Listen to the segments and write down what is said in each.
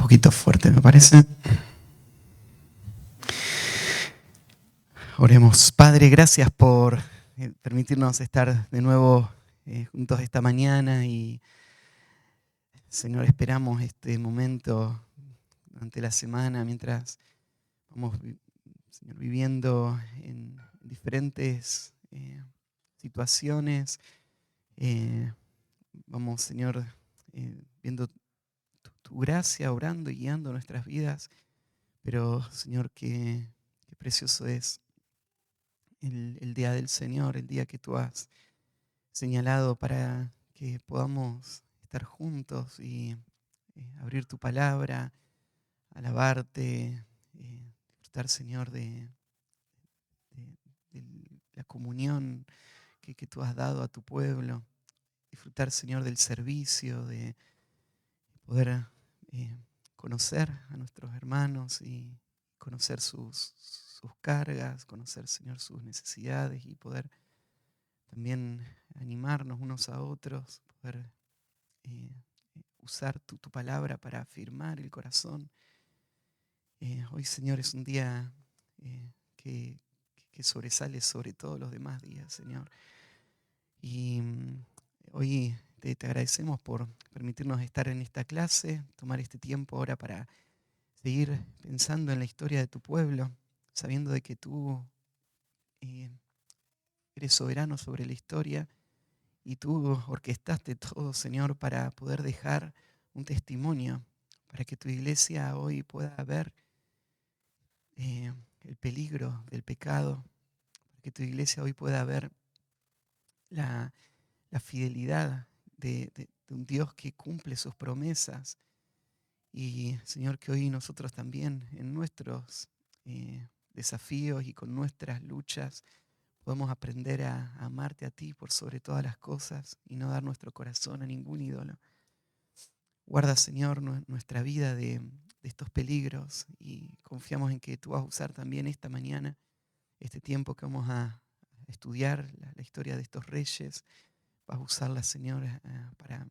poquito fuerte, me parece. Oremos. Padre, gracias por permitirnos estar de nuevo juntos esta mañana y, Señor, esperamos este momento durante la semana mientras vamos, Señor, viviendo en diferentes situaciones. Vamos, Señor, viendo tu gracia obrando y guiando nuestras vidas, pero, Señor, qué precioso es el día del Señor, el día que tú has señalado para que podamos estar juntos y abrir tu palabra, alabarte, disfrutar, Señor, de la comunión que tú has dado a tu pueblo, disfrutar, Señor, del servicio, de poder conocer a nuestros hermanos y conocer sus cargas, conocer, Señor, sus necesidades y poder también animarnos unos a otros, poder eh, usar tu palabra para afirmar el corazón. Hoy, Señor, es un día que, que sobresale sobre todos los demás días, Señor. Y hoy te agradecemos por permitirnos estar en esta clase, tomar este tiempo ahora para seguir pensando en la historia de tu pueblo, sabiendo de que tú eh, eres soberano sobre la historia y tú orquestaste todo, Señor, para poder dejar un testimonio, para que tu iglesia hoy pueda ver el peligro del pecado, para que tu iglesia hoy pueda ver la, la fidelidad de un Dios que cumple sus promesas. Y, Señor, que hoy nosotros también en nuestros desafíos y con nuestras luchas podemos aprender a amarte a ti por sobre todas las cosas y no dar nuestro corazón a ningún ídolo. Guarda, Señor, nuestra vida de estos peligros y confiamos en que tú vas a usar también esta mañana, este tiempo que vamos a estudiar la historia de estos reyes. Vas a usarla, Señor, para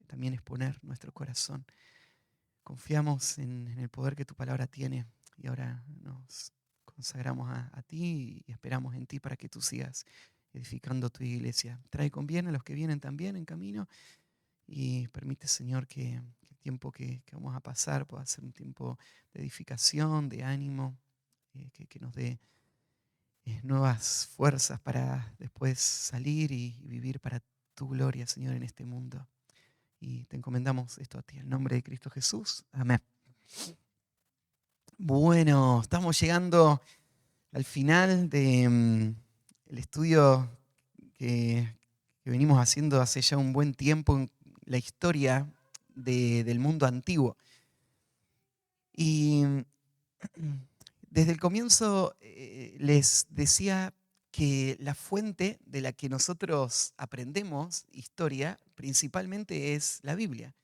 también exponer nuestro corazón. Confiamos en el poder que tu palabra tiene y ahora nos consagramos a ti y esperamos en ti para que tú sigas edificando tu iglesia. Trae con bien a los que vienen también en camino y permite, Señor, que el tiempo que vamos a pasar pueda ser un tiempo de edificación, de ánimo, que nos dé nuevas fuerzas para después salir y vivir para tu gloria, Señor, en este mundo. Y te encomendamos esto a ti, en nombre de Cristo Jesús. Amén. Bueno, estamos llegando al final de el estudio que venimos haciendo hace ya un buen tiempo en la historia del mundo antiguo. Y desde el comienzo les decía que la fuente de la que nosotros aprendemos historia principalmente es la Biblia.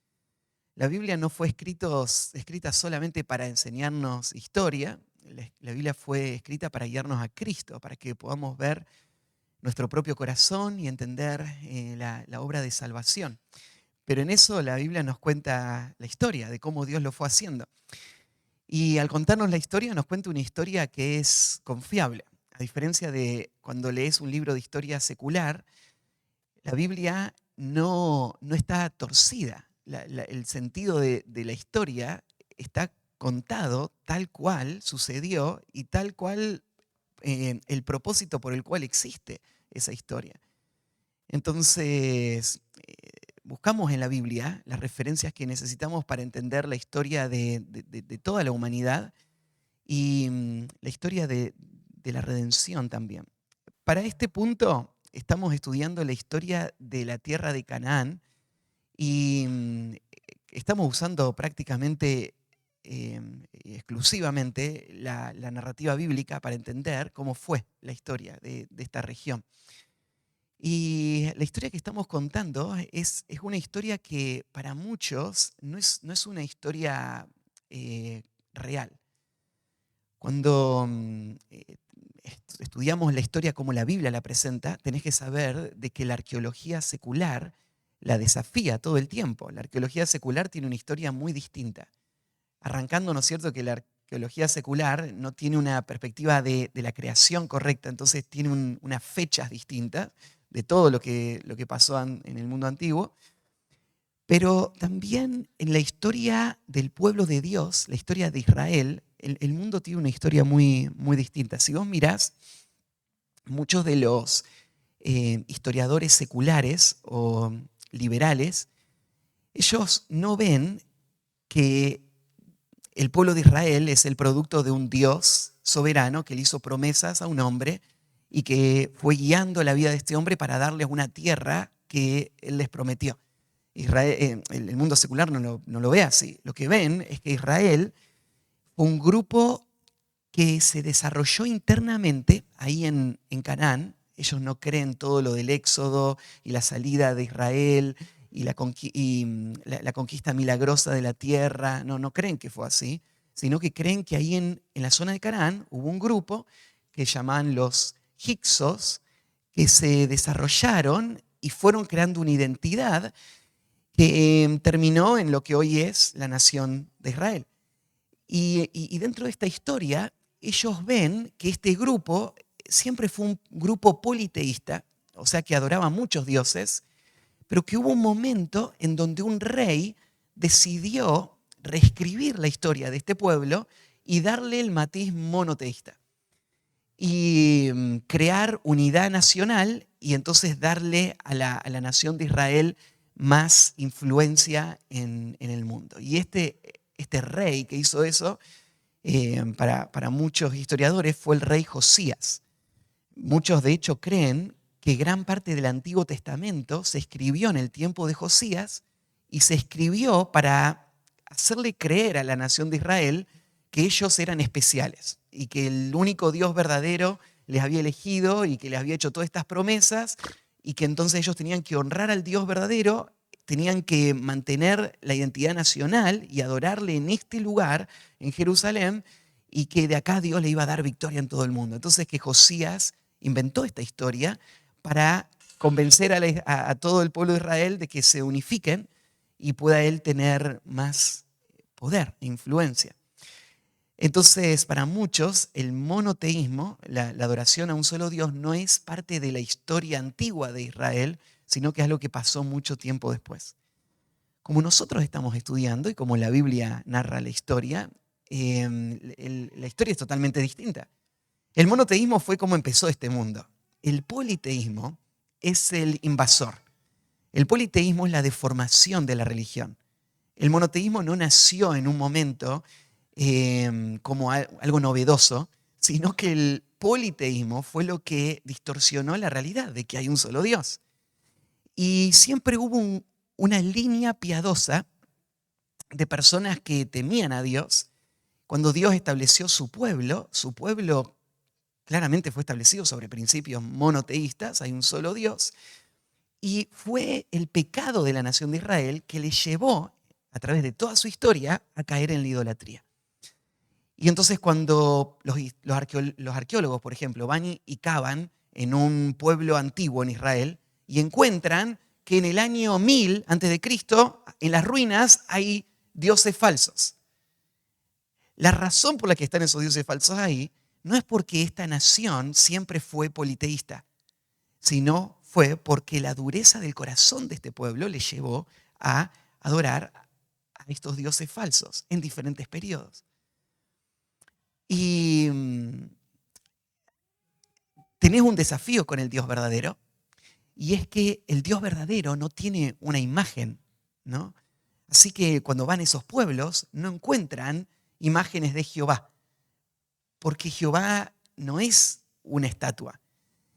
La Biblia no fue escrita solamente para enseñarnos historia, la Biblia fue escrita para guiarnos a Cristo, para que podamos ver nuestro propio corazón y entender la obra de salvación. Pero en eso la Biblia nos cuenta la historia de cómo Dios lo fue haciendo. Y al contarnos la historia nos cuenta una historia que es confiable. A diferencia de cuando lees un libro de historia secular, la Biblia no está torcida. El sentido de la historia está contado tal cual sucedió y tal cual el propósito por el cual existe esa historia. Entonces, buscamos en la Biblia las referencias que necesitamos para entender la historia de toda la humanidad y la historia de la redención también. Para este punto estamos estudiando la historia de la tierra de Canaán y estamos usando prácticamente exclusivamente la narrativa bíblica para entender cómo fue la historia de esta región. Y la historia que estamos contando es una historia que para muchos no es una historia real. Cuando estudiamos la historia como la Biblia la presenta, tenés que saber de que la arqueología secular la desafía todo el tiempo. La arqueología secular tiene una historia muy distinta. Arrancando, ¿no es cierto?, que la arqueología secular no tiene una perspectiva de la creación correcta, entonces tiene unas fechas distintas de todo lo que pasó en el mundo antiguo. Pero también en la historia del pueblo de Dios, la historia de Israel, el mundo tiene una historia muy, muy distinta. Si vos mirás, muchos de los historiadores seculares o liberales, ellos no ven que el pueblo de Israel es el producto de un Dios soberano que le hizo promesas a un hombre y que fue guiando la vida de este hombre para darles una tierra que él les prometió. Israel, el mundo secular no lo ve así. Lo que ven es que Israel fue un grupo que se desarrolló internamente ahí en Canaán. Ellos no creen todo lo del éxodo y la salida de Israel y la conquista milagrosa de la tierra. No creen que fue así, sino que creen que ahí en la zona de Canaán hubo un grupo que llaman los Hyksos, que se desarrollaron y fueron creando una identidad que terminó en lo que hoy es la nación de Israel. Y dentro de esta historia, ellos ven que este grupo siempre fue un grupo politeísta, o sea que adoraba a muchos dioses, pero que hubo un momento en donde un rey decidió reescribir la historia de este pueblo y darle el matiz monoteísta. Y crear unidad nacional y entonces darle a la nación de Israel más influencia en el mundo. Y este rey que hizo eso, para muchos historiadores, fue el rey Josías. Muchos de hecho creen que gran parte del Antiguo Testamento se escribió en el tiempo de Josías y se escribió para hacerle creer a la nación de Israel que ellos eran especiales y que el único Dios verdadero les había elegido y que les había hecho todas estas promesas y que entonces ellos tenían que honrar al Dios verdadero, tenían que mantener la identidad nacional y adorarle en este lugar, en Jerusalén, y que de acá Dios le iba a dar victoria en todo el mundo. Entonces que Josías inventó esta historia para convencer a todo el pueblo de Israel de que se unifiquen y pueda él tener más poder e influencia. Entonces, para muchos, el monoteísmo, la adoración a un solo Dios, no es parte de la historia antigua de Israel, sino que es algo que pasó mucho tiempo después. Como nosotros estamos estudiando y como la Biblia narra la historia, la historia es totalmente distinta. El monoteísmo fue como empezó este mundo. El politeísmo es el invasor. El politeísmo es la deformación de la religión. El monoteísmo no nació en un momento como algo novedoso, sino que el politeísmo fue lo que distorsionó la realidad de que hay un solo Dios. Y siempre hubo una línea piadosa de personas que temían a Dios. Cuando Dios estableció su pueblo claramente fue establecido sobre principios monoteístas, hay un solo Dios, y fue el pecado de la nación de Israel que le llevó, a través de toda su historia, a caer en la idolatría. Y entonces cuando los arqueólogos, por ejemplo, van y cavan en un pueblo antiguo en Israel y encuentran que en el año 1000 a.C., en las ruinas hay dioses falsos. La razón por la que están esos dioses falsos ahí no es porque esta nación siempre fue politeísta, sino fue porque la dureza del corazón de este pueblo le llevó a adorar a estos dioses falsos en diferentes periodos. Y tenés un desafío con el Dios verdadero, y es que el Dios verdadero no tiene una imagen, ¿no? Así que cuando van a esos pueblos no encuentran imágenes de Jehová, porque Jehová no es una estatua.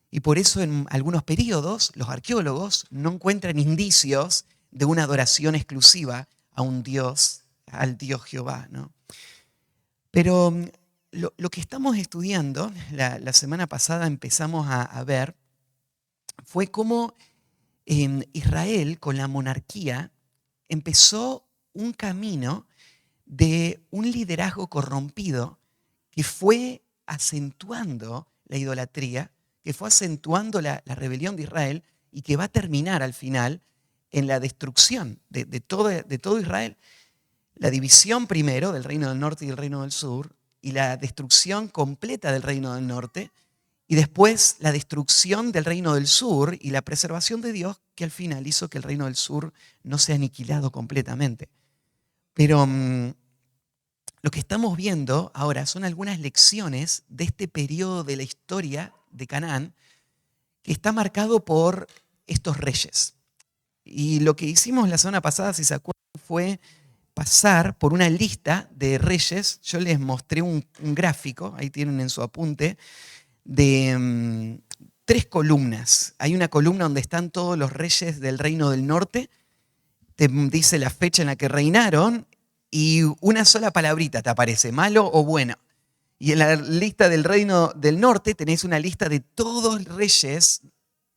Y por eso en algunos periodos los arqueólogos no encuentran indicios de una adoración exclusiva a un Dios, al Dios Jehová, ¿no? Pero lo que estamos estudiando, la semana pasada empezamos a ver, fue cómo Israel con la monarquía empezó un camino de un liderazgo corrompido que fue acentuando la idolatría, que fue acentuando la rebelión de Israel y que va a terminar al final en la destrucción de todo Israel. La división primero del reino del norte y del reino del sur, y la destrucción completa del reino del norte, y después la destrucción del reino del sur y la preservación de Dios, que al final hizo que el reino del sur no sea aniquilado completamente. Pero lo que estamos viendo ahora son algunas lecciones de este periodo de la historia de Canaán que está marcado por estos reyes. Y lo que hicimos la semana pasada, si se acuerdan, fue pasar por una lista de reyes. Yo les mostré un gráfico, ahí tienen en su apunte, de 3 columnas. Hay una columna donde están todos los reyes del reino del norte, te dice la fecha en la que reinaron y una sola palabrita te aparece, malo o bueno. Y en la lista del reino del norte tenés una lista de todos los reyes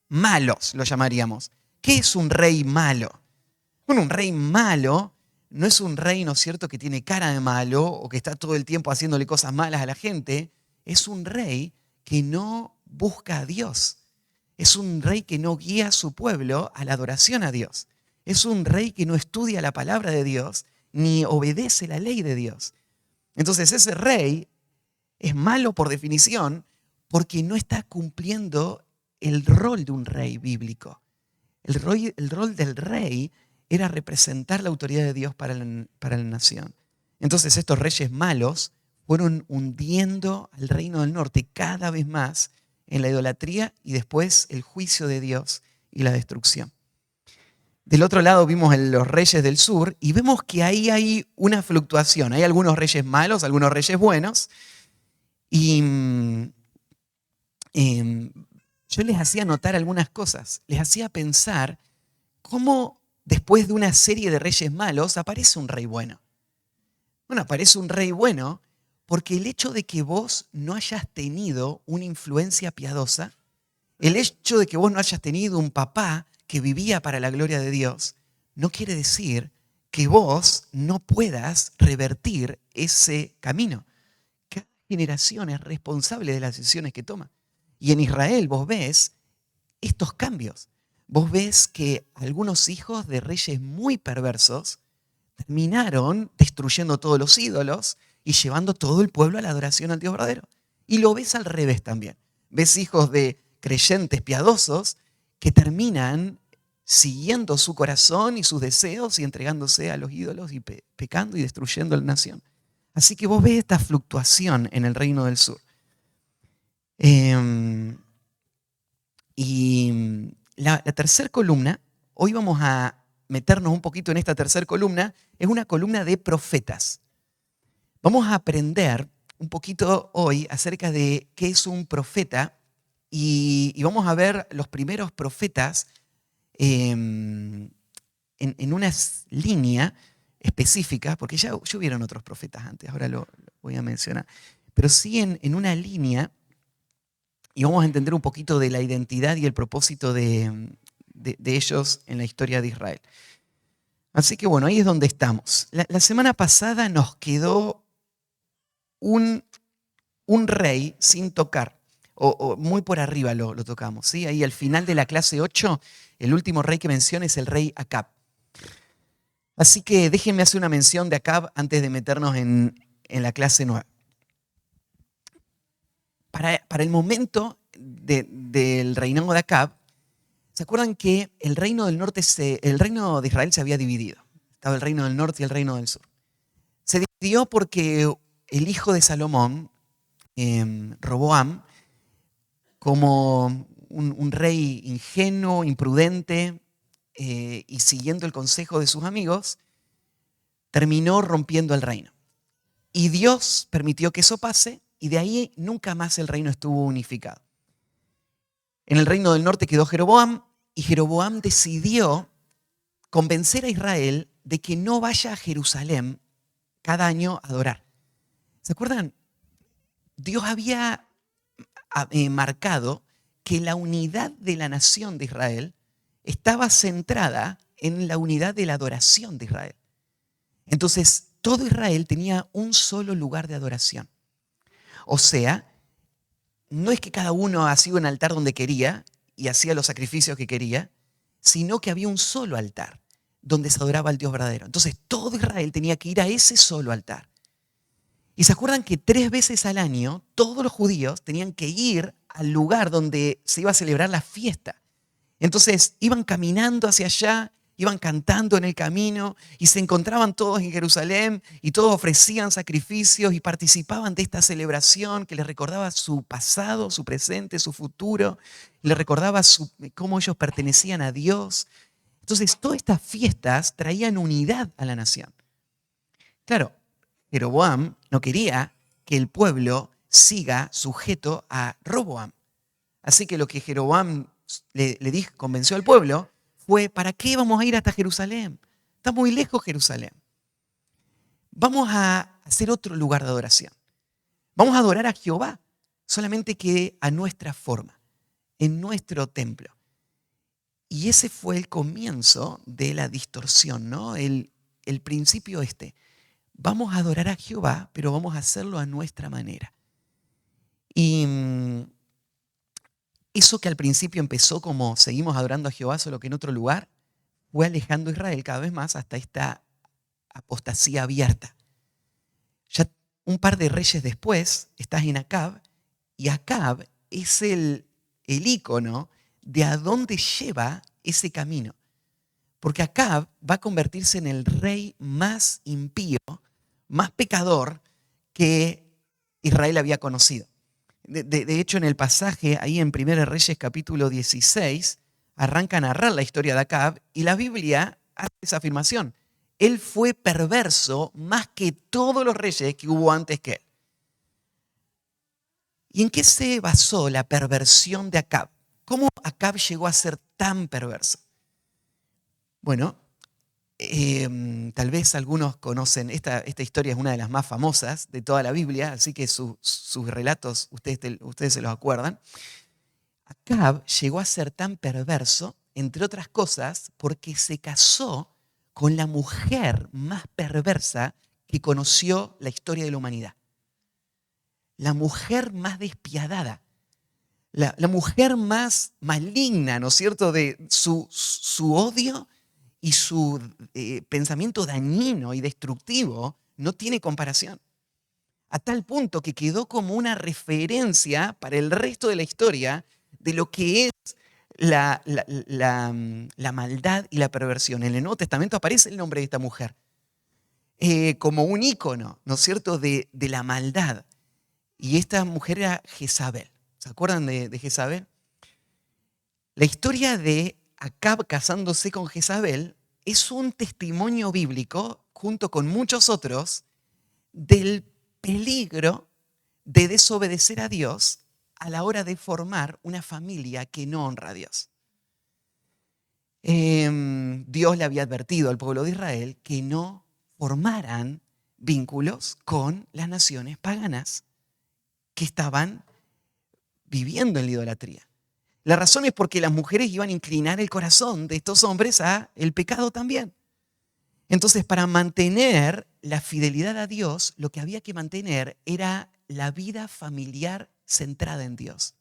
malos, lo llamaríamos. ¿Qué es un rey malo? Bueno, un rey malo no es un rey, ¿no es cierto?, que tiene cara de malo o que está todo el tiempo haciéndole cosas malas a la gente. Es un rey que no busca a Dios. Es un rey que no guía a su pueblo a la adoración a Dios. Es un rey que no estudia la palabra de Dios ni obedece la ley de Dios. Entonces ese rey es malo por definición porque no está cumpliendo el rol de un rey bíblico. El rol del rey era representar la autoridad de Dios para la nación. Entonces estos reyes malos fueron hundiendo al reino del norte cada vez más en la idolatría y después el juicio de Dios y la destrucción. Del otro lado vimos los reyes del sur y vemos que ahí hay una fluctuación. Hay algunos reyes malos, algunos reyes buenos. Y yo les hacía notar algunas cosas. Les hacía pensar cómo después de una serie de reyes malos aparece un rey bueno. Bueno, aparece un rey bueno porque el hecho de que vos no hayas tenido una influencia piadosa, el hecho de que vos no hayas tenido un papá que vivía para la gloria de Dios, no quiere decir que vos no puedas revertir ese camino. Cada generación es responsable de las decisiones que toma. Y en Israel vos ves estos cambios. Vos ves que algunos hijos de reyes muy perversos terminaron destruyendo todos los ídolos y llevando todo el pueblo a la adoración al Dios verdadero. Y lo ves al revés también. Ves hijos de creyentes piadosos que terminan siguiendo su corazón y sus deseos y entregándose a los ídolos y pecando y destruyendo la nación. Así que vos ves esta fluctuación en el reino del sur. Y la tercera columna, hoy vamos a meternos un poquito en esta tercera columna, es una columna de profetas. Vamos a aprender un poquito hoy acerca de qué es un profeta y vamos a ver los primeros profetas en una línea específica, porque ya hubieron otros profetas antes, ahora lo voy a mencionar, pero sí en una línea, y vamos a entender un poquito de la identidad y el propósito de ellos en la historia de Israel. Así que bueno, ahí es donde estamos. La semana pasada nos quedó un rey sin tocar, o muy por arriba lo tocamos, ¿sí? Ahí al final de la clase 8, el último rey que menciona es el rey Acab. Así que déjenme hacer una mención de Acab antes de meternos en la clase 9. Para el momento del reinado de Acab, ¿se acuerdan que el reino del norte, el reino de Israel se había dividido? Estaba el reino del norte y el reino del sur. Se dividió porque el hijo de Salomón, Roboam, como un rey ingenuo, imprudente y siguiendo el consejo de sus amigos, terminó rompiendo el reino. Y Dios permitió que eso pase y de ahí nunca más el reino estuvo unificado. En el reino del norte quedó Jeroboam y Jeroboam decidió convencer a Israel de que no vaya a Jerusalén cada año a adorar. ¿Se acuerdan? Dios había marcado que la unidad de la nación de Israel estaba centrada en la unidad de la adoración de Israel. Entonces, todo Israel tenía un solo lugar de adoración. O sea, no es que cada uno hacía un altar donde quería y hacía los sacrificios que quería, sino que había un solo altar donde se adoraba al Dios verdadero. Entonces todo Israel tenía que ir a ese solo altar. Y se acuerdan que 3 veces al año todos los judíos tenían que ir al lugar donde se iba a celebrar la fiesta. Entonces iban caminando hacia allá, iban cantando en el camino y se encontraban todos en Jerusalén y todos ofrecían sacrificios y participaban de esta celebración que les recordaba su pasado, su presente, su futuro, les recordaba cómo ellos pertenecían a Dios. Entonces todas estas fiestas traían unidad a la nación. Claro, Jeroboam no quería que el pueblo siga sujeto a Roboam. Así que lo que Jeroboam le dijo, convenció al pueblo, fue: ¿para qué vamos a ir hasta Jerusalén? Está muy lejos Jerusalén. Vamos a hacer otro lugar de adoración. Vamos a adorar a Jehová, solamente que a nuestra forma, en nuestro templo. Y ese fue el comienzo de la distorsión, ¿no? El principio vamos a adorar a Jehová, pero vamos a hacerlo a nuestra manera. Y eso que al principio empezó como seguimos adorando a Jehová, solo que en otro lugar, fue alejando a Israel cada vez más hasta esta apostasía abierta. Ya un par de reyes después estás en Acab, y Acab es el ícono de a dónde lleva ese camino. Porque Acab va a convertirse en el rey más impío, más pecador que Israel había conocido. De hecho, en el pasaje, ahí en 1 Reyes capítulo 16, arranca a narrar la historia de Acab y la Biblia hace esa afirmación. Él fue perverso más que todos los reyes que hubo antes que él. ¿Y en qué se basó la perversión de Acab? ¿Cómo Acab llegó a ser tan perverso? Bueno, tal vez algunos conocen, esta historia es una de las más famosas de toda la Biblia, así que sus relatos ustedes se los acuerdan. Acab llegó a ser tan perverso, entre otras cosas, porque se casó con la mujer más perversa que conoció la historia de la humanidad. La mujer más despiadada, la mujer más maligna, ¿no es cierto?, de su odio y su pensamiento dañino y destructivo no tiene comparación. A tal punto que quedó como una referencia para el resto de la historia de lo que es la maldad y la perversión. En el Nuevo Testamento aparece el nombre de esta mujer como un ícono, ¿no es cierto?, de la maldad. Y esta mujer era Jezabel. ¿Se acuerdan de Jezabel? La historia de Acab casándose con Jezabel es un testimonio bíblico, junto con muchos otros, del peligro de desobedecer a Dios a la hora de formar una familia que no honra a Dios. Dios le había advertido al pueblo de Israel que no formaran vínculos con las naciones paganas que estaban viviendo en la idolatría. La razón es porque las mujeres iban a inclinar el corazón de estos hombres a el pecado también. Entonces, para mantener la fidelidad a Dios, lo que había que mantener era la vida familiar centrada en Dios.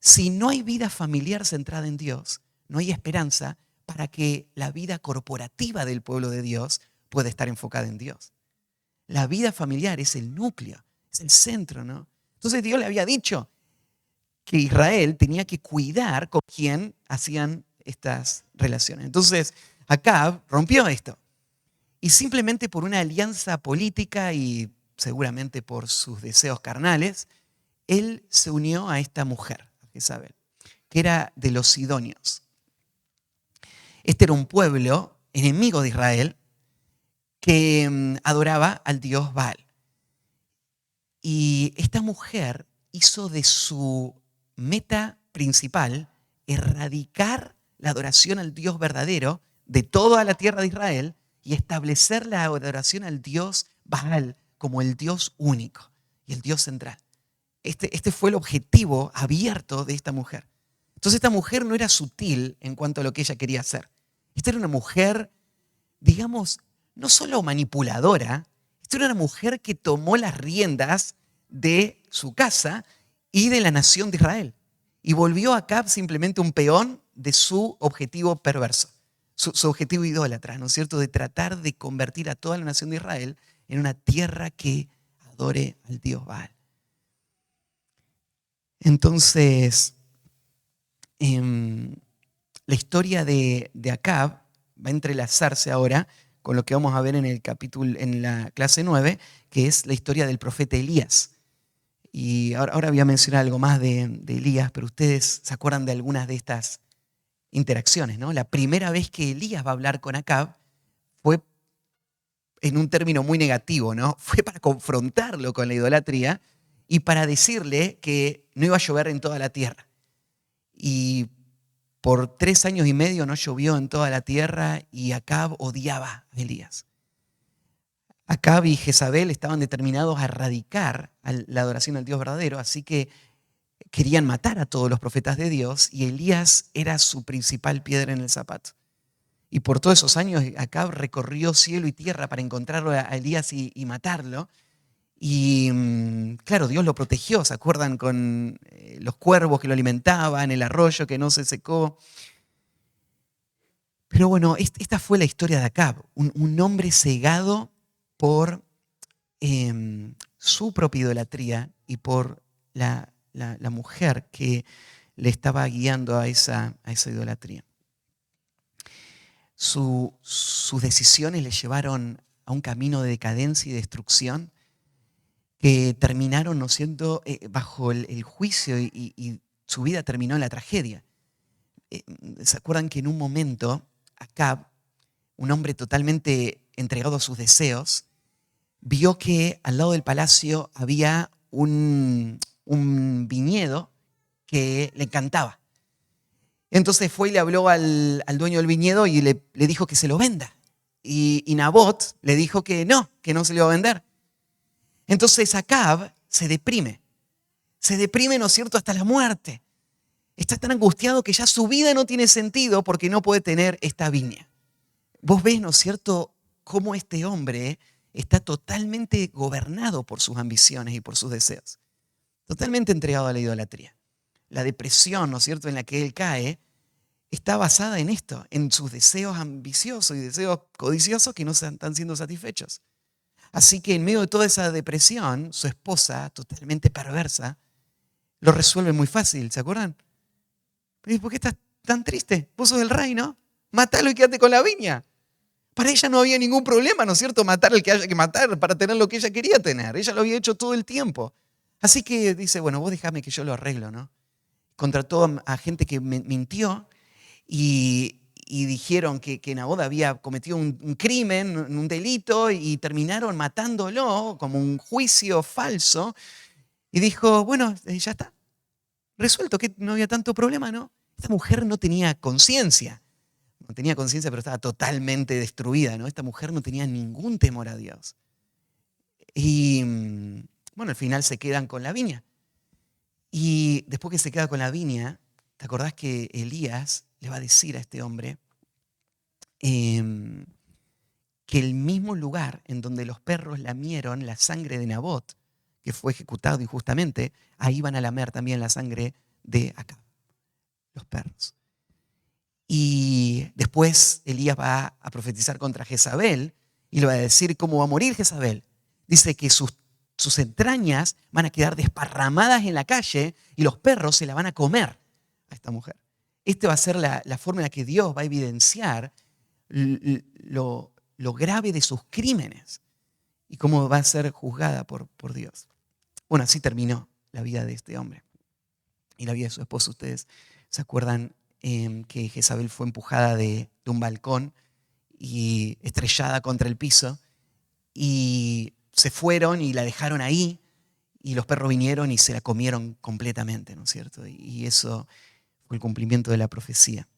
Si no hay vida familiar centrada en Dios, no hay esperanza para que la vida corporativa del pueblo de Dios pueda estar enfocada en Dios. La vida familiar es el núcleo, es el centro, ¿no? Entonces Dios le había dicho que Israel tenía que cuidar con quién hacían estas relaciones. Entonces Acab rompió esto y simplemente por una alianza política y seguramente por sus deseos carnales, él se unió a esta mujer, a Jezabel, que era de los sidonios. Este era un pueblo enemigo de Israel que adoraba al dios Baal. Y esta mujer hizo de su meta principal erradicar la adoración al Dios verdadero de toda la tierra de Israel y establecer la adoración al Dios Baal como el Dios único y el Dios central. Este fue el objetivo abierto de esta mujer. Entonces esta mujer no era sutil en cuanto a lo que ella quería hacer. Esta era una mujer, digamos, no solo manipuladora, esta era una mujer que tomó las riendas de su casa y de la nación de Israel. Y volvió a Acab simplemente un peón de su objetivo perverso, su objetivo idólatra, ¿no es cierto?, de tratar de convertir a toda la nación de Israel en una tierra que adore al Dios Baal. Entonces, la historia de Acab va a entrelazarse ahora con lo que vamos a ver en el capítulo, en la clase 9, que es la historia del profeta Elías. Y ahora voy a mencionar algo más de Elías, pero ustedes se acuerdan de algunas de estas interacciones, ¿no? La primera vez que Elías va a hablar con Acab fue en un término muy negativo, ¿no? Fue para confrontarlo con la idolatría y para decirle que no iba a llover en toda la tierra. Y por 3 años y medio no llovió en toda la tierra y Acab odiaba a Elías. Acab y Jezabel estaban determinados a erradicar la adoración al Dios verdadero, así que querían matar a todos los profetas de Dios y Elías era su principal piedra en el zapato. Y por todos esos años Acab recorrió cielo y tierra para encontrarlo a Elías y matarlo. Y claro, Dios lo protegió, ¿se acuerdan? Con los cuervos que lo alimentaban, el arroyo que no se secó. Pero bueno, esta fue la historia de Acab, un hombre cegado por su propia idolatría y por la mujer que le estaba guiando a esa idolatría. Sus decisiones le llevaron a un camino de decadencia y destrucción que terminaron, ¿no es cierto?, bajo el juicio y su vida terminó en la tragedia. ¿Se acuerdan que en un momento Acab, un hombre totalmente entregado a sus deseos, vio que al lado del palacio había un viñedo que le encantaba? Entonces fue y le habló al dueño del viñedo y le dijo que se lo venda. Y Nabot le dijo que no se le iba a vender. Entonces Acab se deprime, ¿no es cierto?, hasta la muerte. Está tan angustiado que ya su vida no tiene sentido porque no puede tener esta viña. Vos ves, ¿no es cierto?, cómo este hombre está totalmente gobernado por sus ambiciones y por sus deseos. Totalmente entregado a la idolatría. La depresión, ¿no es cierto?, en la que él cae, está basada en esto, en sus deseos ambiciosos y deseos codiciosos que no están siendo satisfechos. Así que en medio de toda esa depresión, su esposa, totalmente perversa, lo resuelve muy fácil, ¿se acuerdan? ¿Por qué estás tan triste? Vos sos el rey, ¿no? Mátalo y quédate con la viña. Para ella no había ningún problema, ¿no es cierto?, matar al que haya que matar para tener lo que ella quería tener. Ella lo había hecho todo el tiempo. Así que dice, bueno, vos déjame que yo lo arreglo, ¿no? Contrató a gente que mintió y dijeron que Nabot había cometido un crimen, un delito, y terminaron matándolo como un juicio falso. Y dijo, bueno, ya está, resuelto, que no había tanto problema, ¿no? Esta mujer no tenía conciencia. No tenía conciencia, pero estaba totalmente destruida, ¿no? Esta mujer no tenía ningún temor a Dios. Y bueno, al final se quedan con la viña. Y después que se queda con la viña, ¿te acordás que Elías le va a decir a este hombre que el mismo lugar en donde los perros lamieron la sangre de Nabot, que fue ejecutado injustamente, ahí van a lamer también la sangre de Acab, los perros? Y después Elías va a profetizar contra Jezabel y le va a decir cómo va a morir Jezabel. Dice que sus entrañas van a quedar desparramadas en la calle y los perros se la van a comer a esta mujer. Esta va a ser la forma en la que Dios va a evidenciar lo grave de sus crímenes y cómo va a ser juzgada por Dios. Bueno, así terminó la vida de este hombre y la vida de su esposo. Ustedes se acuerdan que Jezabel fue empujada de un balcón y estrellada contra el piso, y se fueron y la dejaron ahí, y los perros vinieron y se la comieron completamente, ¿no es cierto? Y eso fue el cumplimiento de la profecía.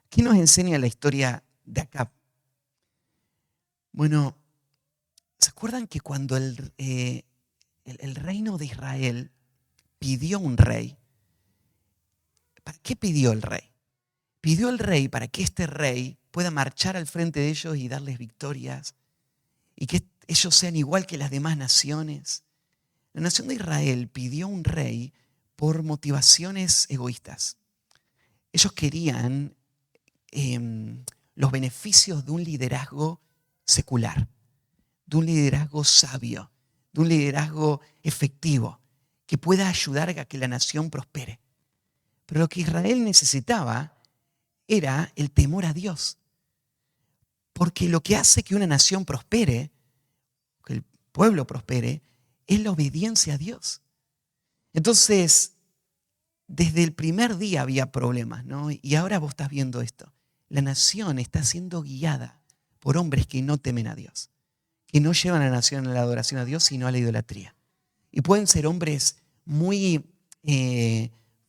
¿Qué nos enseña la historia de Acab? Bueno, ¿se acuerdan que cuando el reino de Israel pidió un rey? ¿Para qué pidió el rey? Pidió el rey para que este rey pueda marchar al frente de ellos y darles victorias y que ellos sean igual que las demás naciones. La nación de Israel pidió un rey por motivaciones egoístas. Ellos querían los beneficios de un liderazgo secular, de un liderazgo sabio, de un liderazgo efectivo, que pueda ayudar a que la nación prospere. Pero lo que Israel necesitaba era el temor a Dios. Porque lo que hace que una nación prospere, que el pueblo prospere, es la obediencia a Dios. Entonces, desde el primer día había problemas, ¿no? Y ahora vos estás viendo esto. La nación está siendo guiada por hombres que no temen a Dios, que no llevan a la nación a la adoración a Dios, sino a la idolatría. Y pueden ser hombres muy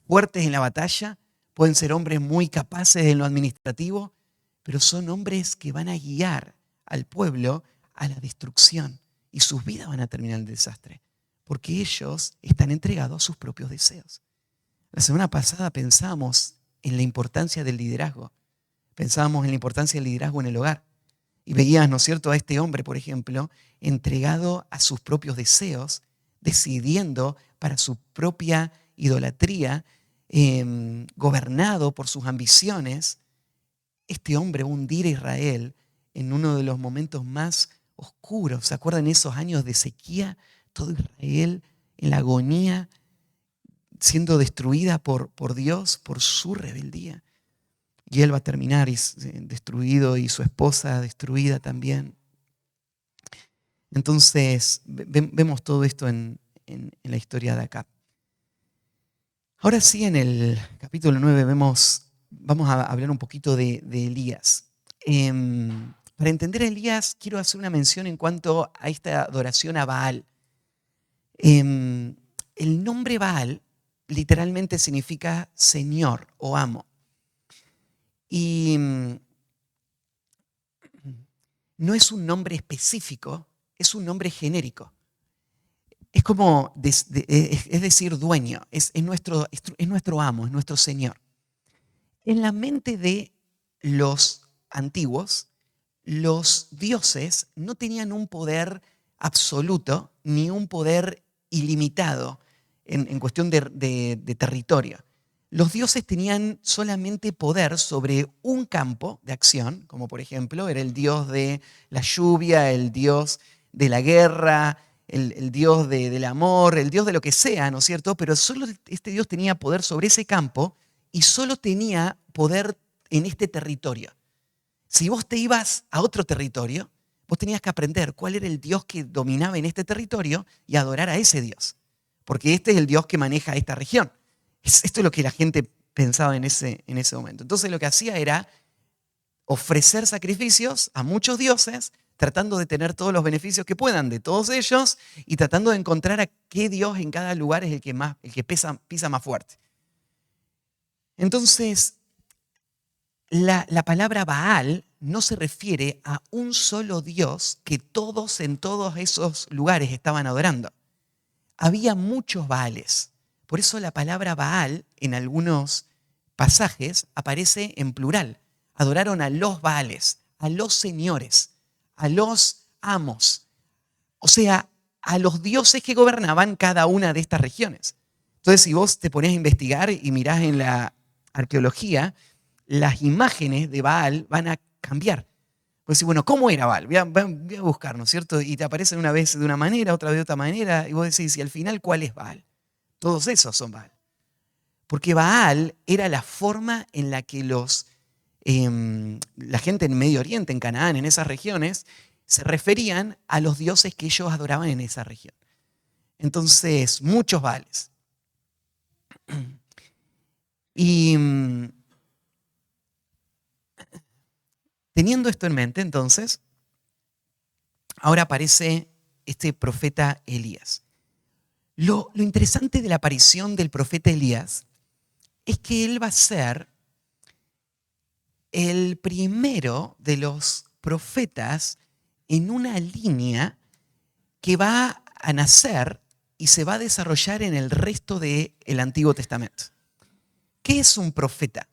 fuertes en la batalla, pueden ser hombres muy capaces en lo administrativo, pero son hombres que van a guiar al pueblo a la destrucción y sus vidas van a terminar en el desastre, porque ellos están entregados a sus propios deseos. La semana pasada pensamos en la importancia del liderazgo, pensábamos en la importancia del liderazgo en el hogar y veías, ¿no es cierto?, a este hombre, por ejemplo, entregado a sus propios deseos, decidiendo para su propia idolatría, gobernado por sus ambiciones. Este hombre va a hundir a Israel en uno de los momentos más oscuros. ¿Se acuerdan esos años de sequía? Todo Israel en la agonía, siendo destruida por Dios, por su rebeldía. Y él va a terminar destruido y su esposa destruida también. Entonces vemos todo esto en la historia de Acab. Ahora sí, en el capítulo 9 vamos a hablar un poquito de Elías. Para entender a Elías, quiero hacer una mención en cuanto a esta adoración a Baal. El nombre Baal literalmente significa señor o amo. Y no es un nombre específico, es un nombre genérico. Es como, es decir, dueño, es nuestro amo, es nuestro señor. En la mente de los antiguos, los dioses no tenían un poder absoluto ni un poder ilimitado en cuestión de territorio. Los dioses tenían solamente poder sobre un campo de acción, como por ejemplo era el dios de la lluvia, el dios de la guerra, el dios del amor, el dios de lo que sea, ¿no es cierto? Pero solo este dios tenía poder sobre ese campo y solo tenía poder en este territorio. Si vos te ibas a otro territorio, vos tenías que aprender cuál era el dios que dominaba en este territorio y adorar a ese dios. Porque este es el dios que maneja esta región. Esto es lo que la gente pensaba en ese momento. Entonces lo que hacía era ofrecer sacrificios a muchos dioses, tratando de tener todos los beneficios que puedan de todos ellos y tratando de encontrar a qué dios en cada lugar es el que pisa más fuerte. Entonces, la palabra Baal no se refiere a un solo dios que todos en todos esos lugares estaban adorando. Había muchos Baales. Por eso la palabra Baal en algunos pasajes aparece en plural. Adoraron a los Baales, a los señores, a los amos. O sea, a los dioses que gobernaban cada una de estas regiones. Entonces, si vos te ponés a investigar y mirás en la arqueología, las imágenes de Baal van a cambiar. Pues decís, bueno, ¿cómo era Baal? Voy a buscar, ¿no es cierto? Y te aparecen una vez de una manera, otra vez de otra manera, y vos decís, y al final, ¿cuál es Baal? Todos esos son Baal. Porque Baal era la forma en la que la gente en Medio Oriente, en Canaán, en esas regiones, se referían a los dioses que ellos adoraban en esa región. Entonces, muchos Baales. Y teniendo esto en mente, entonces, ahora aparece este profeta Elías. Lo interesante de la aparición del profeta Elías es que él va a ser el primero de los profetas en una línea que va a nacer y se va a desarrollar en el resto del Antiguo Testamento. ¿Qué es un profeta?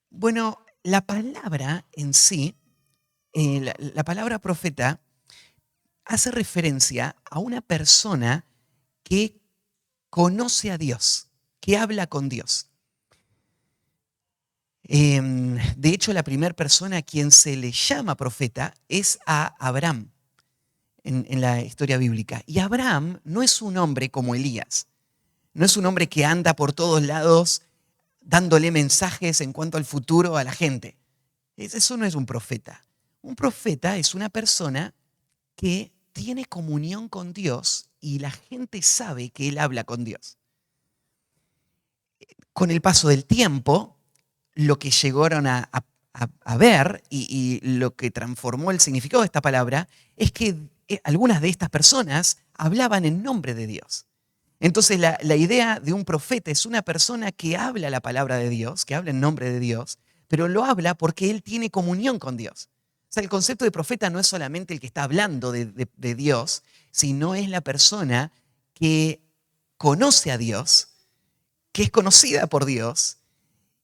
Bueno, la palabra en sí, la palabra profeta, hace referencia a una persona que conoce a Dios, que habla con Dios. De hecho, la primera persona a quien se le llama profeta es a Abraham en la historia bíblica. Y Abraham no es un hombre como Elías, no es un hombre que anda por todos lados dándole mensajes en cuanto al futuro a la gente. Eso no es un profeta. Un profeta es una persona que tiene comunión con Dios y la gente sabe que él habla con Dios. Con el paso del tiempo, lo que llegaron a ver y lo que transformó el significado de esta palabra es que algunas de estas personas hablaban en nombre de Dios. Entonces la idea de un profeta es una persona que habla la palabra de Dios, que habla en nombre de Dios, pero lo habla porque él tiene comunión con Dios. O sea, el concepto de profeta no es solamente el que está hablando de Dios, sino es la persona que conoce a Dios, que es conocida por Dios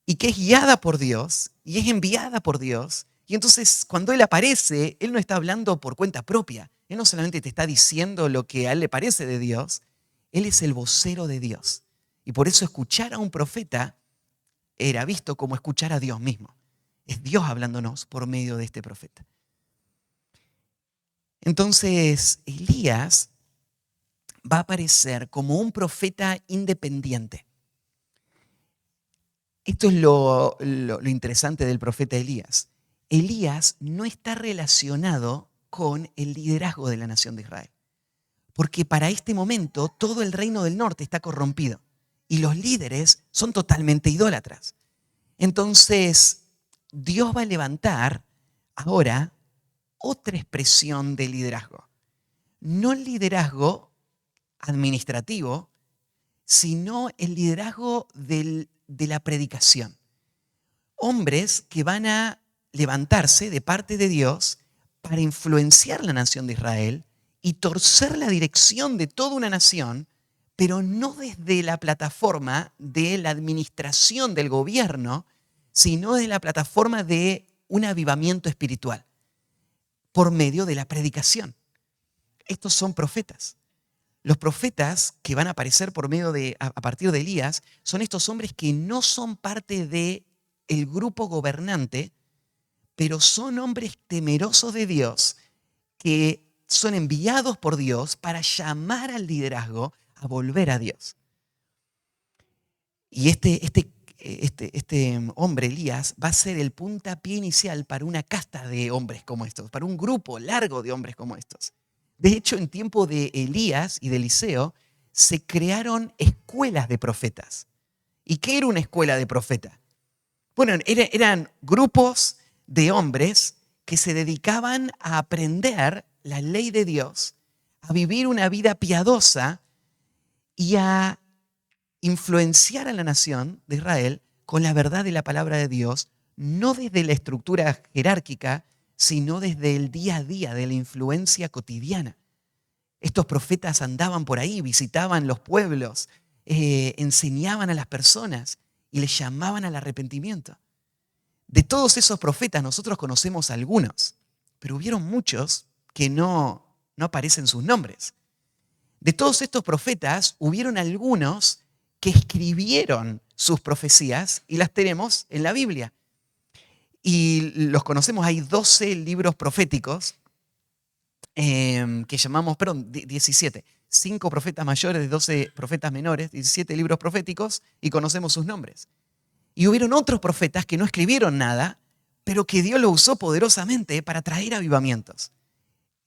y que es guiada por Dios y es enviada por Dios. Y entonces cuando Él aparece, Él no está hablando por cuenta propia. Él no solamente te está diciendo lo que a Él le parece de Dios, Él es el vocero de Dios. Y por eso escuchar a un profeta era visto como escuchar a Dios mismo. Es Dios hablándonos por medio de este profeta. Entonces Elías va a aparecer como un profeta independiente. Esto es lo interesante del profeta Elías. Elías no está relacionado con el liderazgo de la nación de Israel, porque para este momento todo el reino del norte está corrompido y los líderes son totalmente idólatras. Entonces, Dios va a levantar ahora otra expresión de liderazgo. No el liderazgo administrativo, sino el liderazgo de la predicación. Hombres que van a levantarse de parte de Dios para influenciar la nación de Israel y torcer la dirección de toda una nación, pero no desde la plataforma de la administración del gobierno, sino desde la plataforma de un avivamiento espiritual, por medio de la predicación. Estos son profetas. Los profetas que van a aparecer a partir de Elías son estos hombres que no son parte del grupo gobernante, pero son hombres temerosos de Dios que son enviados por Dios para llamar al liderazgo a volver a Dios. Y este hombre, Elías, va a ser el puntapié inicial para una casta de hombres como estos, para un grupo largo de hombres como estos. De hecho, en tiempo de Elías y de Eliseo, se crearon escuelas de profetas. ¿Y qué era una escuela de profetas? Bueno, eran grupos de hombres que se dedicaban a aprender la ley de Dios, a vivir una vida piadosa y a influenciar a la nación de Israel con la verdad de la palabra de Dios, no desde la estructura jerárquica, sino desde el día a día, de la influencia cotidiana. Estos profetas andaban por ahí, visitaban los pueblos, enseñaban a las personas y les llamaban al arrepentimiento. De todos esos profetas nosotros conocemos algunos, pero hubieron muchos que no aparecen sus nombres. De todos estos profetas hubieron algunos que escribieron sus profecías y las tenemos en la Biblia. Y los conocemos, hay 12 libros proféticos que llamamos, 17. 5 profetas mayores, 12 profetas menores, 17 libros proféticos y conocemos sus nombres. Y hubieron otros profetas que no escribieron nada, pero que Dios lo usó poderosamente para traer avivamientos.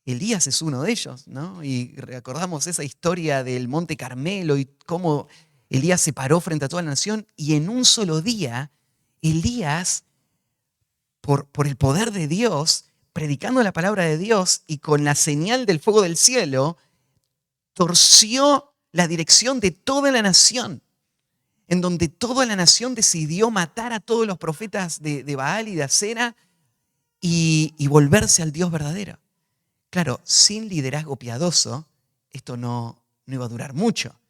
Elías es uno de ellos, ¿no? Y recordamos esa historia del Monte Carmelo y cómo Elías se paró frente a toda la nación y en un solo día, Elías, por el poder de Dios, predicando la palabra de Dios y con la señal del fuego del cielo, torció la dirección de toda la nación, en donde toda la nación decidió matar a todos los profetas de Baal y de Acera y volverse al Dios verdadero. Claro, sin liderazgo piadoso, esto no iba a durar mucho.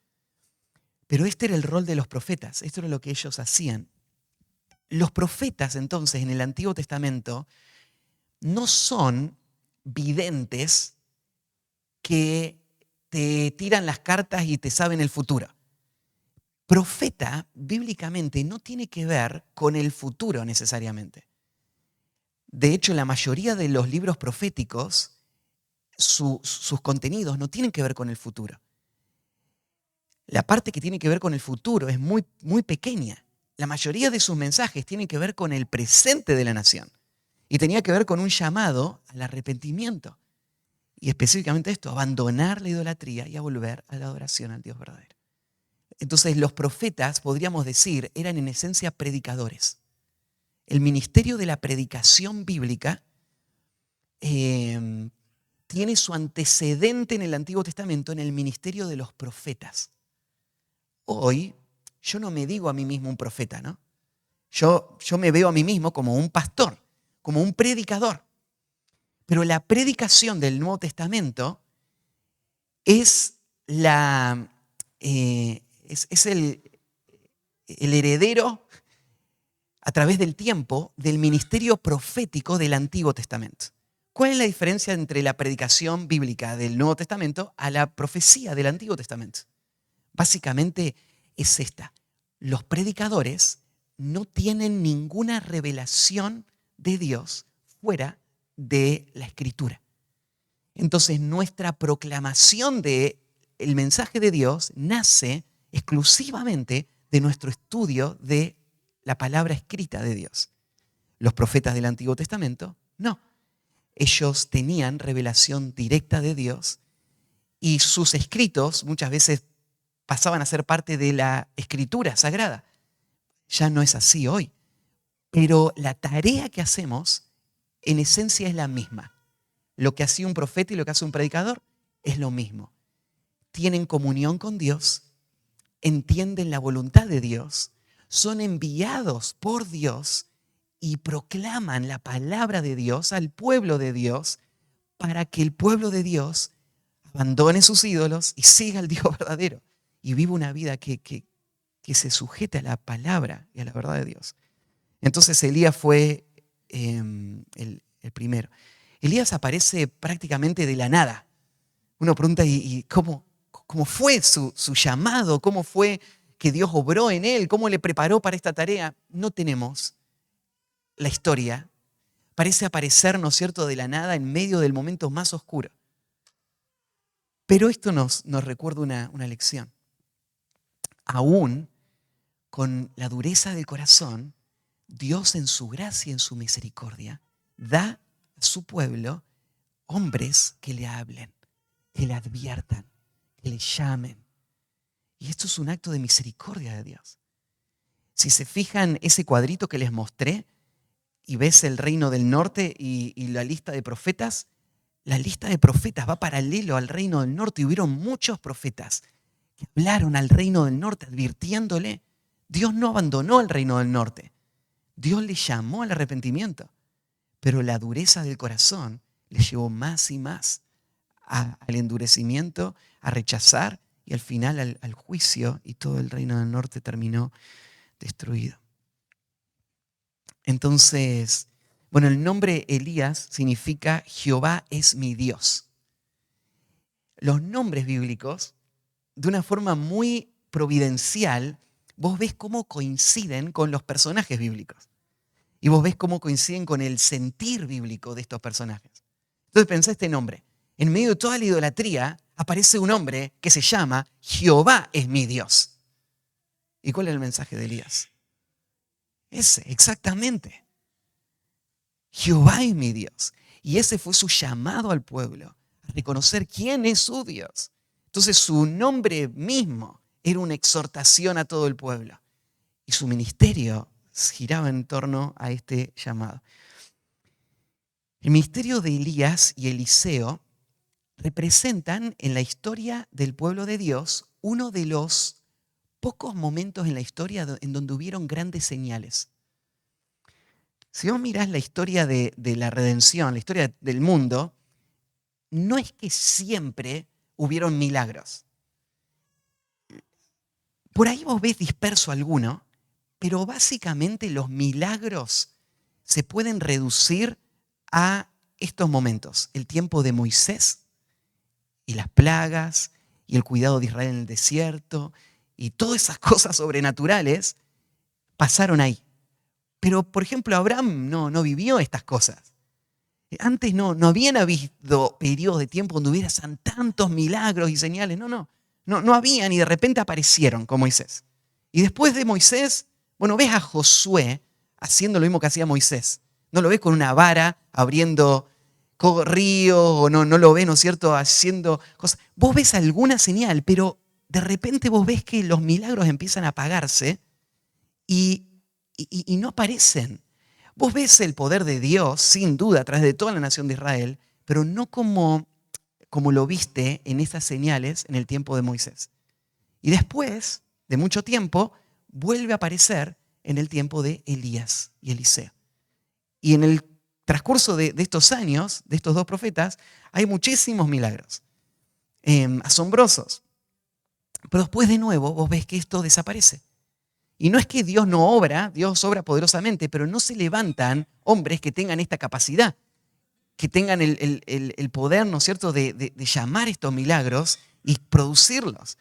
Pero este era el rol de los profetas, esto era lo que ellos hacían. Los profetas, entonces, en el Antiguo Testamento, no son videntes que te tiran las cartas y te saben el futuro. Profeta, bíblicamente, no tiene que ver con el futuro necesariamente. De hecho, la mayoría de los libros proféticos, sus contenidos no tienen que ver con el futuro. La parte que tiene que ver con el futuro es muy, muy pequeña. La mayoría de sus mensajes tienen que ver con el presente de la nación. Y tenía que ver con un llamado al arrepentimiento. Y específicamente esto, abandonar la idolatría y a volver a la adoración al Dios verdadero. Entonces los profetas, podríamos decir, eran en esencia predicadores. El ministerio de la predicación bíblica tiene su antecedente en el Antiguo Testamento en el ministerio de los profetas. Hoy yo no me digo a mí mismo un profeta, ¿no? Yo me veo a mí mismo como un pastor, como un predicador. Pero la predicación del Nuevo Testamento es, es el heredero a través del tiempo del ministerio profético del Antiguo Testamento. ¿Cuál es la diferencia entre la predicación bíblica del Nuevo Testamento a la profecía del Antiguo Testamento? Básicamente es esta. Los predicadores no tienen ninguna revelación de Dios fuera de la Escritura. Entonces nuestra proclamación del mensaje de Dios nace exclusivamente de nuestro estudio de la palabra escrita de Dios. Los profetas del Antiguo Testamento, no. Ellos tenían revelación directa de Dios y sus escritos muchas veces pasaban a ser parte de la escritura sagrada. Ya no es así hoy. Pero la tarea que hacemos en esencia es la misma. Lo que hacía un profeta y lo que hace un predicador es lo mismo. Tienen comunión con Dios, entienden la voluntad de Dios, son enviados por Dios y proclaman la palabra de Dios al pueblo de Dios para que el pueblo de Dios abandone sus ídolos y siga al Dios verdadero y viva una vida que se sujete a la palabra y a la verdad de Dios. Entonces Elías fue el primero. Elías aparece prácticamente de la nada. Uno pregunta, ¿y cómo fue su llamado? ¿Cómo fue que Dios obró en él? ¿Cómo le preparó para esta tarea? No tenemos la historia. Parece aparecer, ¿no es cierto?, de la nada en medio del momento más oscuro. Pero esto nos recuerda una lección. Aún con la dureza del corazón, Dios en su gracia y en su misericordia da a su pueblo hombres que le hablen, que le adviertan, que le llamen. Y esto es un acto de misericordia de Dios. Si se fijan ese cuadrito que les mostré y ves el reino del norte y la lista de profetas, la lista de profetas va paralelo al reino del norte y hubieron muchos profetas que hablaron al reino del norte advirtiéndole. Dios no abandonó el reino del norte. Dios le llamó al arrepentimiento, pero la dureza del corazón le llevó más y más al endurecimiento, a rechazar y al final al juicio, y todo el reino del norte terminó destruido. Entonces, bueno, el nombre Elías significa Jehová es mi Dios. Los nombres bíblicos, de una forma muy providencial, vos ves cómo coinciden con los personajes bíblicos. Y vos ves cómo coinciden con el sentir bíblico de estos personajes. Entonces pensá este nombre. En medio de toda la idolatría aparece un hombre que se llama Jehová es mi Dios. ¿Y cuál es el mensaje de Elías? Ese, exactamente. Jehová es mi Dios. Y ese fue su llamado al pueblo, a reconocer quién es su Dios. Entonces su nombre mismo era una exhortación a todo el pueblo. Y su ministerio giraba en torno a este llamado. El ministerio de Elías y Eliseo representan en la historia del pueblo de Dios uno de los pocos momentos en la historia en donde hubieron grandes señales. Si vos mirás la historia de la redención, la historia del mundo, no es que siempre hubieron milagros. Por ahí vos ves disperso alguno, pero básicamente los milagros se pueden reducir a estos momentos. El tiempo de Moisés y las plagas y el cuidado de Israel en el desierto y todas esas cosas sobrenaturales pasaron ahí. Pero, por ejemplo, Abraham no vivió estas cosas. Antes no habían habido periodos de tiempo donde hubieran tantos milagros y señales. No habían y de repente aparecieron con Moisés. Y después de Moisés, bueno, ves a Josué haciendo lo mismo que hacía Moisés. No lo ves con una vara abriendo ríos o no lo ves, ¿no es cierto?, haciendo cosas. Vos ves alguna señal, pero de repente vos ves que los milagros empiezan a apagarse y no aparecen. Vos ves el poder de Dios, sin duda, a través de toda la nación de Israel, pero no como lo viste en esas señales en el tiempo de Moisés. Y después de mucho tiempo, vuelve a aparecer en el tiempo de Elías y Eliseo. Y en el transcurso de estos años, de estos dos profetas, hay muchísimos milagros asombrosos. Pero después de nuevo vos ves que esto desaparece. Y no es que Dios no obra, Dios obra poderosamente, pero no se levantan hombres que tengan esta capacidad, que tengan el poder, ¿no es cierto?, de llamar estos milagros y producirlos.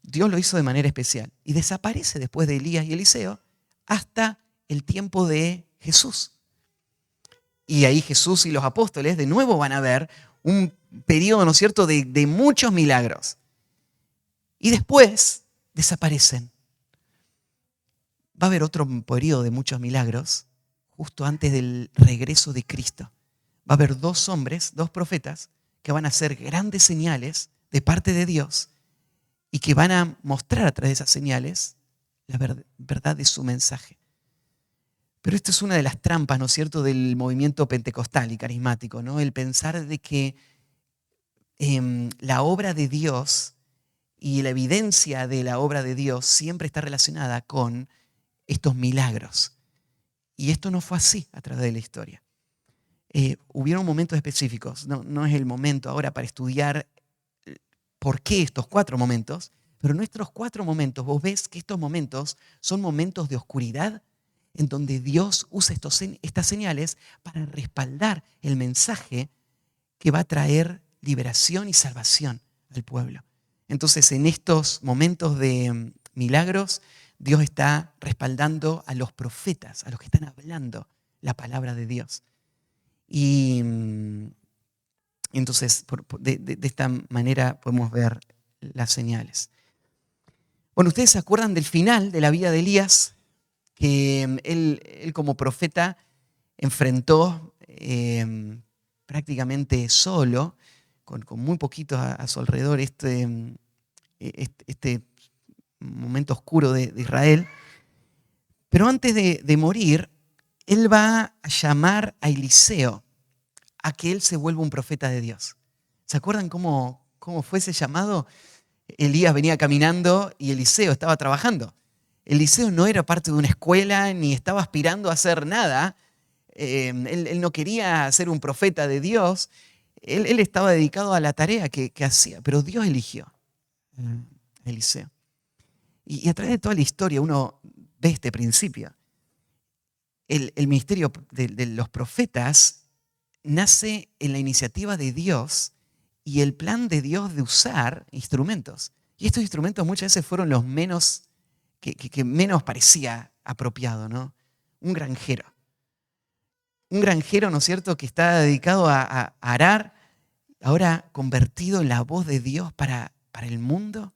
Dios lo hizo de manera especial y desaparece después de Elías y Eliseo hasta el tiempo de Jesús. Y ahí Jesús y los apóstoles de nuevo van a ver un periodo, ¿no es cierto?, de muchos milagros. Y después desaparecen. Va a haber otro periodo de muchos milagros justo antes del regreso de Cristo. Va a haber dos hombres, dos profetas, que van a hacer grandes señales de parte de Dios y que van a mostrar a través de esas señales la verdad de su mensaje. Pero esto es una de las trampas, ¿no es cierto?, del movimiento pentecostal y carismático, ¿no? El pensar de que la obra de Dios y la evidencia de la obra de Dios siempre está relacionada con estos milagros. Y esto no fue así a través de la historia. Hubieron momentos específicos. No es el momento ahora para estudiar por qué estos 4 momentos, pero en nuestros 4 momentos vos ves que estos momentos son momentos de oscuridad en donde Dios usa estas señales para respaldar el mensaje que va a traer liberación y salvación al pueblo. Entonces, en estos momentos de milagros, Dios está respaldando a los profetas, a los que están hablando la palabra de Dios. Y entonces, de esta manera podemos ver las señales. Bueno, ¿ustedes se acuerdan del final de la vida de Elías? Que él como profeta enfrentó prácticamente solo, con muy poquitos a su alrededor, este momento oscuro de Israel. Pero antes de morir, él va a llamar a Eliseo a que él se vuelva un profeta de Dios. ¿Se acuerdan cómo fue ese llamado? Elías venía caminando y Eliseo estaba trabajando. Eliseo no era parte de una escuela ni estaba aspirando a hacer nada. Él no quería ser un profeta de Dios. Él estaba dedicado a la tarea que hacía, pero Dios eligió a Eliseo. Y a través de toda la historia uno ve este principio. El ministerio de los profetas nace en la iniciativa de Dios y el plan de Dios de usar instrumentos. Y estos instrumentos muchas veces fueron los menos, que menos parecía apropiado, ¿no? Un granjero. Un granjero, ¿no es cierto?, que está dedicado a arar, ahora convertido en la voz de Dios para el mundo.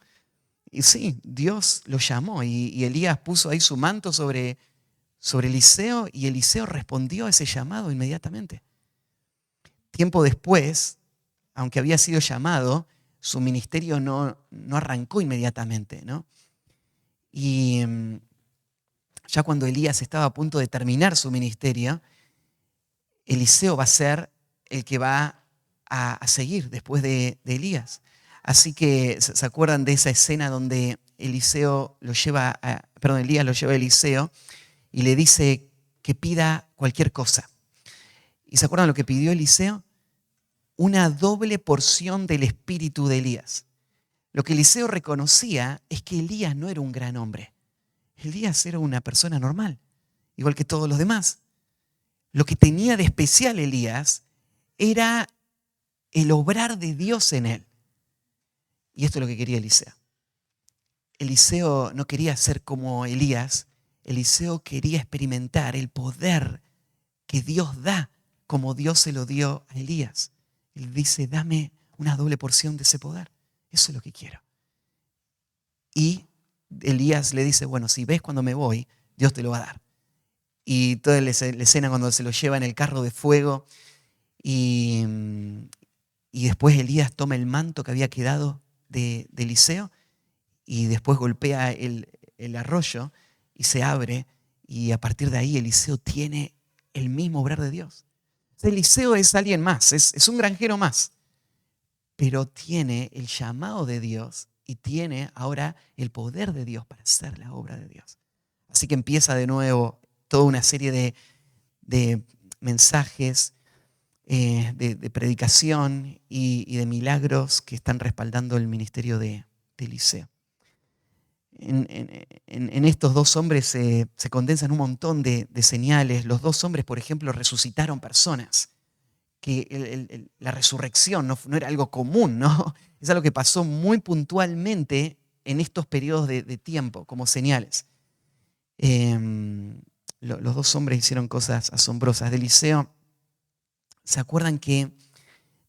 Y sí, Dios lo llamó y Elías puso ahí su manto sobre Eliseo y Eliseo respondió a ese llamado inmediatamente. Tiempo después, aunque había sido llamado, su ministerio no arrancó inmediatamente, ¿no? Y ya cuando Elías estaba a punto de terminar su ministerio, Eliseo va a ser el que va a seguir después de Elías. Así que, ¿se acuerdan de esa escena donde Elías lo lleva a Eliseo y le dice que pida cualquier cosa? ¿Y se acuerdan lo que pidió Eliseo? Una doble porción del espíritu de Elías. Lo que Eliseo reconocía es que Elías no era un gran hombre. Elías era una persona normal, igual que todos los demás. Lo que tenía de especial Elías era el obrar de Dios en él. Y esto es lo que quería Eliseo. Eliseo no quería ser como Elías. Eliseo quería experimentar el poder que Dios da como Dios se lo dio a Elías. Él dice, dame una doble porción de ese poder. Eso es lo que quiero. Y Elías le dice, bueno, si ves cuando me voy, Dios te lo va a dar. Y toda la escena cuando se lo lleva en el carro de fuego y después Elías toma el manto que había quedado de Eliseo y después golpea el arroyo y se abre y a partir de ahí Eliseo tiene el mismo obrar de Dios. Eliseo es alguien más, es un granjero más, pero tiene el llamado de Dios y tiene ahora el poder de Dios para hacer la obra de Dios. Así que empieza de nuevo toda una serie de mensajes, de predicación y de milagros que están respaldando el ministerio de Eliseo. En estos dos hombres se condensan un montón de señales. Los dos hombres, por ejemplo, resucitaron personas. Que la resurrección no era algo común, ¿no? Es algo que pasó muy puntualmente en estos periodos de tiempo, como señales. Los dos hombres hicieron cosas asombrosas. De Eliseo, ¿se acuerdan que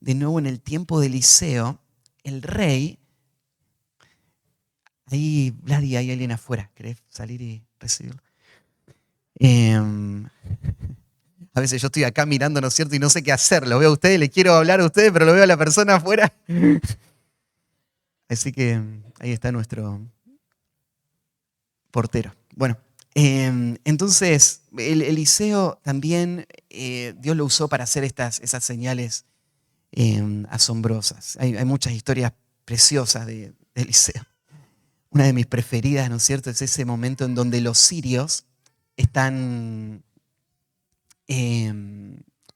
de nuevo en el tiempo de Eliseo, el rey, ahí, Vladi, hay alguien afuera, ¿querés salir y recibirlo? A veces yo estoy acá mirando, ¿no es cierto? Y no sé qué hacer. Lo veo a ustedes, le quiero hablar a ustedes, pero lo veo a la persona afuera. Así que ahí está nuestro portero. Bueno, entonces Eliseo también, Dios lo usó para hacer esas señales asombrosas. Hay muchas historias preciosas de Eliseo. Una de mis preferidas, ¿no es cierto? Es ese momento en donde los sirios están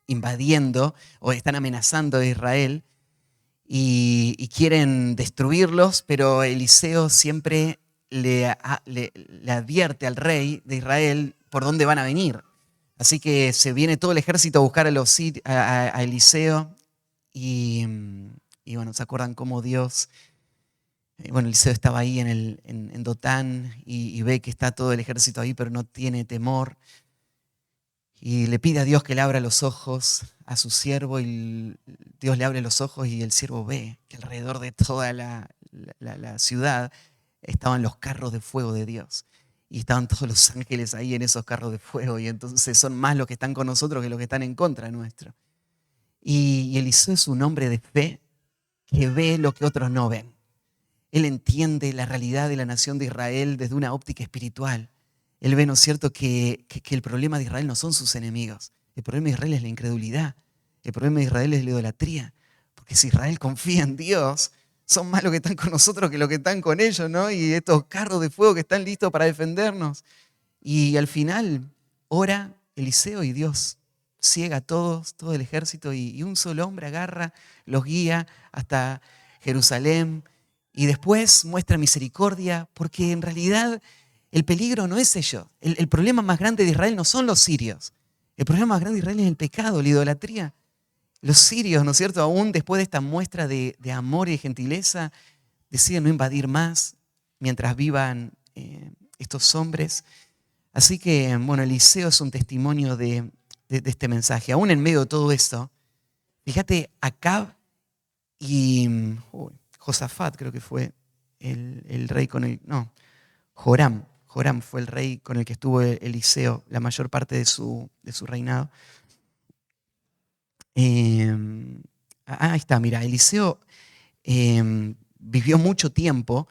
invadiendo o están amenazando a Israel y quieren destruirlos, pero Eliseo siempre le advierte al rey de Israel por dónde van a venir. Así que se viene todo el ejército a buscar a Eliseo y bueno, ¿se acuerdan cómo Dios... Bueno, Eliseo estaba ahí en Dotán y ve que está todo el ejército ahí, pero no tiene temor. Y le pide a Dios que le abra los ojos a su siervo y Dios le abre los ojos y el siervo ve que alrededor de toda la ciudad estaban los carros de fuego de Dios. Y estaban todos los ángeles ahí en esos carros de fuego. Y entonces son más los que están con nosotros que los que están en contra nuestro. Y Eliseo es un hombre de fe que ve lo que otros no ven. Él entiende la realidad de la nación de Israel desde una óptica espiritual. Él ve, ¿no es cierto?, que el problema de Israel no son sus enemigos. El problema de Israel es la incredulidad. El problema de Israel es la idolatría. Porque si Israel confía en Dios, son más los que están con nosotros que los que están con ellos, ¿no? Y estos carros de fuego que están listos para defendernos. Y al final ora Eliseo y Dios ciega a todos, todo el ejército, y un solo hombre agarra, los guía hasta Jerusalén. Y después muestra misericordia, porque en realidad el peligro no es ello. El problema más grande de Israel no son los sirios. El problema más grande de Israel es el pecado, la idolatría. Los sirios, ¿no es cierto?, aún después de esta muestra de amor y de gentileza, deciden no invadir más mientras vivan estos hombres. Así que, bueno, Eliseo es un testimonio de este mensaje. Aún en medio de todo esto, fíjate, Acab y Josafat creo que fue el rey con el... No, Joram fue el rey con el que estuvo Eliseo la mayor parte de su reinado. Ahí está, mira, Eliseo vivió mucho tiempo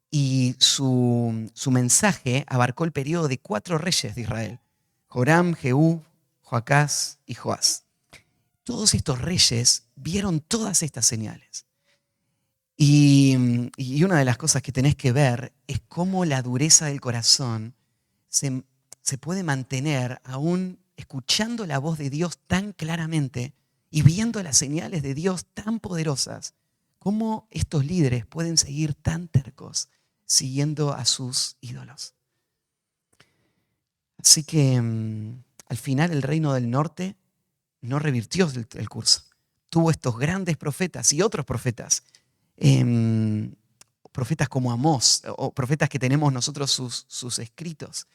y su mensaje abarcó el periodo de 4 reyes de Israel: Joram, Jehú, Joacás y Joás. Todos estos reyes vieron todas estas señales. Y una de las cosas que tenés que ver es cómo la dureza del corazón se puede mantener aún escuchando la voz de Dios tan claramente y viendo las señales de Dios tan poderosas. Cómo estos líderes pueden seguir tan tercos siguiendo a sus ídolos. Así que al final el reino del norte no revirtió el curso. Tuvo estos grandes profetas y otros profetas. profetas como Amós, o profetas que tenemos nosotros sus escritos.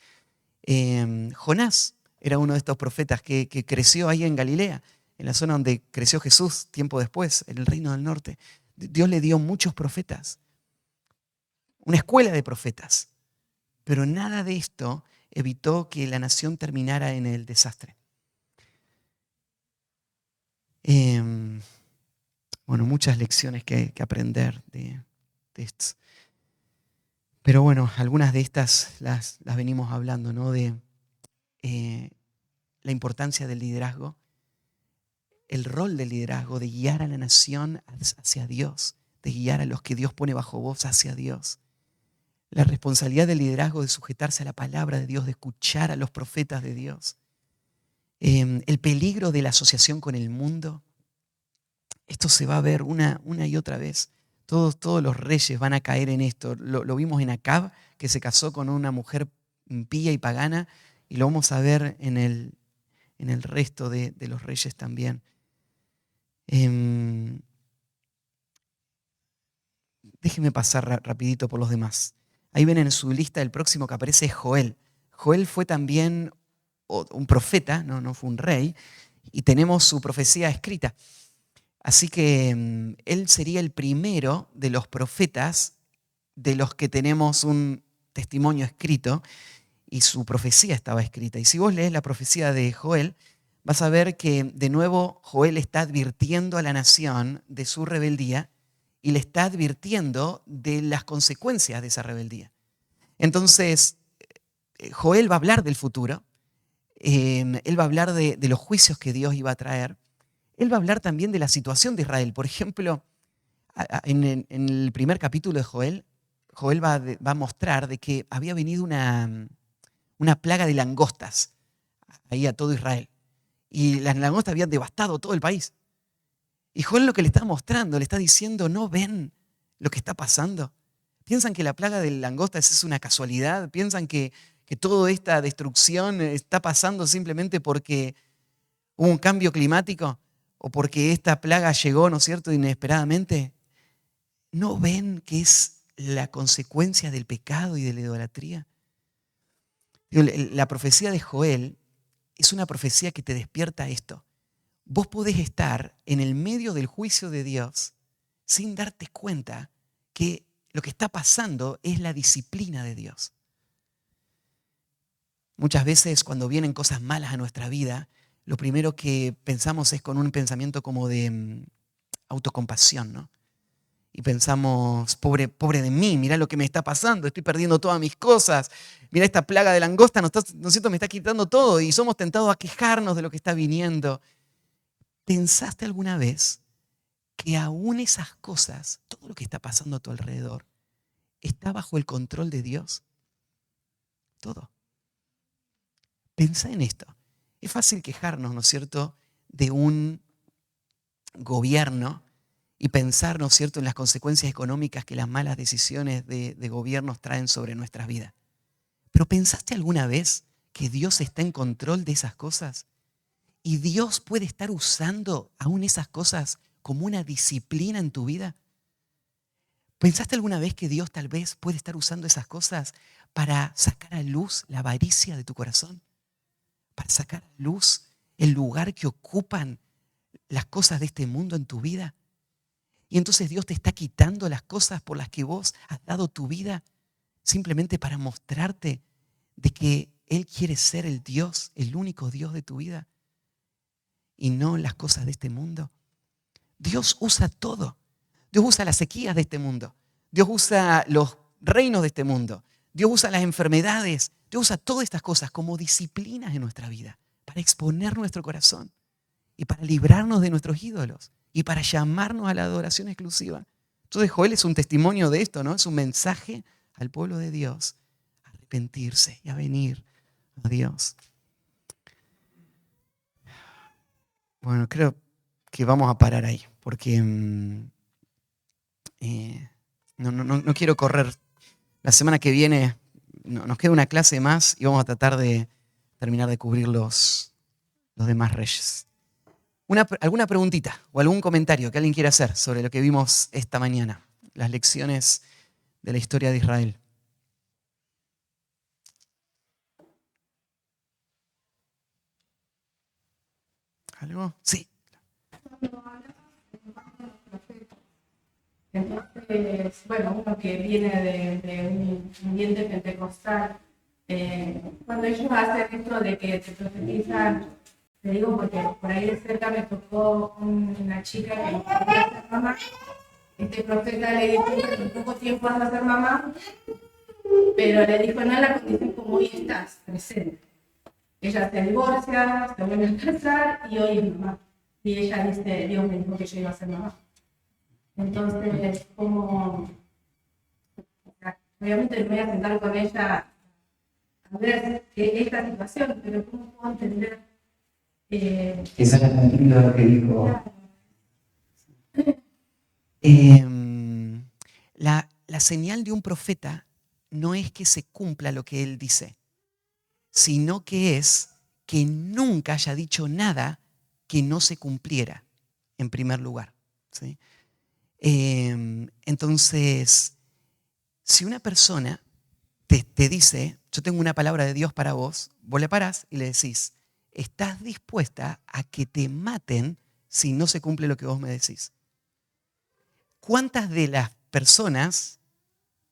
Jonás era uno de estos profetas que creció ahí en Galilea, en la zona donde creció Jesús tiempo después, en el reino del norte. Dios le dio muchos profetas, una escuela de profetas, pero nada de esto evitó que la nación terminara en el desastre. Bueno, muchas lecciones que aprender de esto. Pero bueno, algunas de estas las venimos hablando, ¿no? De la importancia del liderazgo, el rol del liderazgo, de guiar a la nación hacia Dios, de guiar a los que Dios pone bajo voz hacia Dios. La responsabilidad del liderazgo de sujetarse a la palabra de Dios, de escuchar a los profetas de Dios. El peligro de la asociación con el mundo. Esto se va a ver una y otra vez. Todos los reyes van a caer en esto. Lo vimos en Acab, que se casó con una mujer impía y pagana, y lo vamos a ver en el resto de los reyes también. Déjeme pasar rapidito por los demás. Ahí ven en su lista el próximo que aparece es Joel. Joel fue también un profeta, no fue un rey, y tenemos su profecía escrita. Así que él sería el primero de los profetas de los que tenemos un testimonio escrito y su profecía estaba escrita. Y si vos lees la profecía de Joel, vas a ver que de nuevo Joel está advirtiendo a la nación de su rebeldía y le está advirtiendo de las consecuencias de esa rebeldía. Entonces, Joel va a hablar del futuro, él va a hablar de los juicios que Dios iba a traer, él va a hablar también de la situación de Israel. Por ejemplo, en el primer capítulo de Joel, Joel va a mostrar de que había venido una plaga de langostas ahí a todo Israel. Y las langostas habían devastado todo el país. Y Joel lo que le está mostrando, le está diciendo, ¿no ven lo que está pasando? ¿Piensan que la plaga de langostas es una casualidad? ¿Piensan que toda esta destrucción está pasando simplemente porque hubo un cambio climático? ¿O porque esta plaga llegó, ¿no es cierto?, inesperadamente. ¿No ven que es la consecuencia del pecado y de la idolatría? La profecía de Joel es una profecía que te despierta esto. Vos podés estar en el medio del juicio de Dios sin darte cuenta que lo que está pasando es la disciplina de Dios. Muchas veces cuando vienen cosas malas a nuestra vida, lo primero que pensamos es con un pensamiento como de autocompasión, ¿no? Y pensamos, pobre de mí, mirá lo que me está pasando, estoy perdiendo todas mis cosas, mirá esta plaga de langosta, ¿no es cierto?, me está quitando todo, y somos tentados a quejarnos de lo que está viniendo. ¿Pensaste alguna vez que aún esas cosas, todo lo que está pasando a tu alrededor, está bajo el control de Dios? Todo. Pensá en esto. Es fácil quejarnos, ¿no es cierto?, de un gobierno y pensar, ¿no es cierto?, en las consecuencias económicas que las malas decisiones de gobiernos traen sobre nuestras vidas. Pero ¿pensaste alguna vez que Dios está en control de esas cosas? Y Dios puede estar usando aún esas cosas como una disciplina en tu vida. ¿Pensaste alguna vez que Dios tal vez puede estar usando esas cosas para sacar a luz la avaricia de tu corazón? Para sacar a luz el lugar que ocupan las cosas de este mundo en tu vida. Y entonces Dios te está quitando las cosas por las que vos has dado tu vida simplemente para mostrarte de que Él quiere ser el Dios, el único Dios de tu vida y no las cosas de este mundo. Dios usa todo. Dios usa las sequías de este mundo. Dios usa los reinos de este mundo. Dios usa las enfermedades. Dios usa todas estas cosas como disciplinas en nuestra vida para exponer nuestro corazón y para librarnos de nuestros ídolos y para llamarnos a la adoración exclusiva. Entonces Joel es un testimonio de esto, ¿no? Es un mensaje al pueblo de Dios a arrepentirse y a venir a Dios. Bueno, creo que vamos a parar ahí, porque no quiero correr. La semana que viene nos queda una clase más y vamos a tratar de terminar de cubrir los demás reyes. ¿Alguna preguntita o algún comentario que alguien quiera hacer sobre lo que vimos esta mañana? Las lecciones de la historia de Israel. ¿Algo? Sí. Entonces, bueno, uno que viene de un ambiente pentecostal, cuando ellos hacen esto de que te profetizan, te digo porque por ahí de cerca me tocó una chica que no quería ser mamá. Este profeta le dijo que en poco tiempo vas a ser mamá, pero le dijo no en la condición como hoy estás, presente. Ella se divorcia, se vuelve a casar y hoy es mamá. Y ella dice, Dios me dijo que yo iba a ser mamá. Entonces, como obviamente me voy a sentar con ella a ver esta situación, pero ¿cómo puedo entender? Que se haya cumplido lo que dijo. La señal de un profeta no es que se cumpla lo que él dice, sino que es que nunca haya dicho nada que no se cumpliera, en primer lugar, ¿sí? Entonces, si una persona te dice, yo tengo una palabra de Dios para vos, vos le parás y le decís, ¿estás dispuesta a que te maten si no se cumple lo que vos me decís? ¿Cuántas de las personas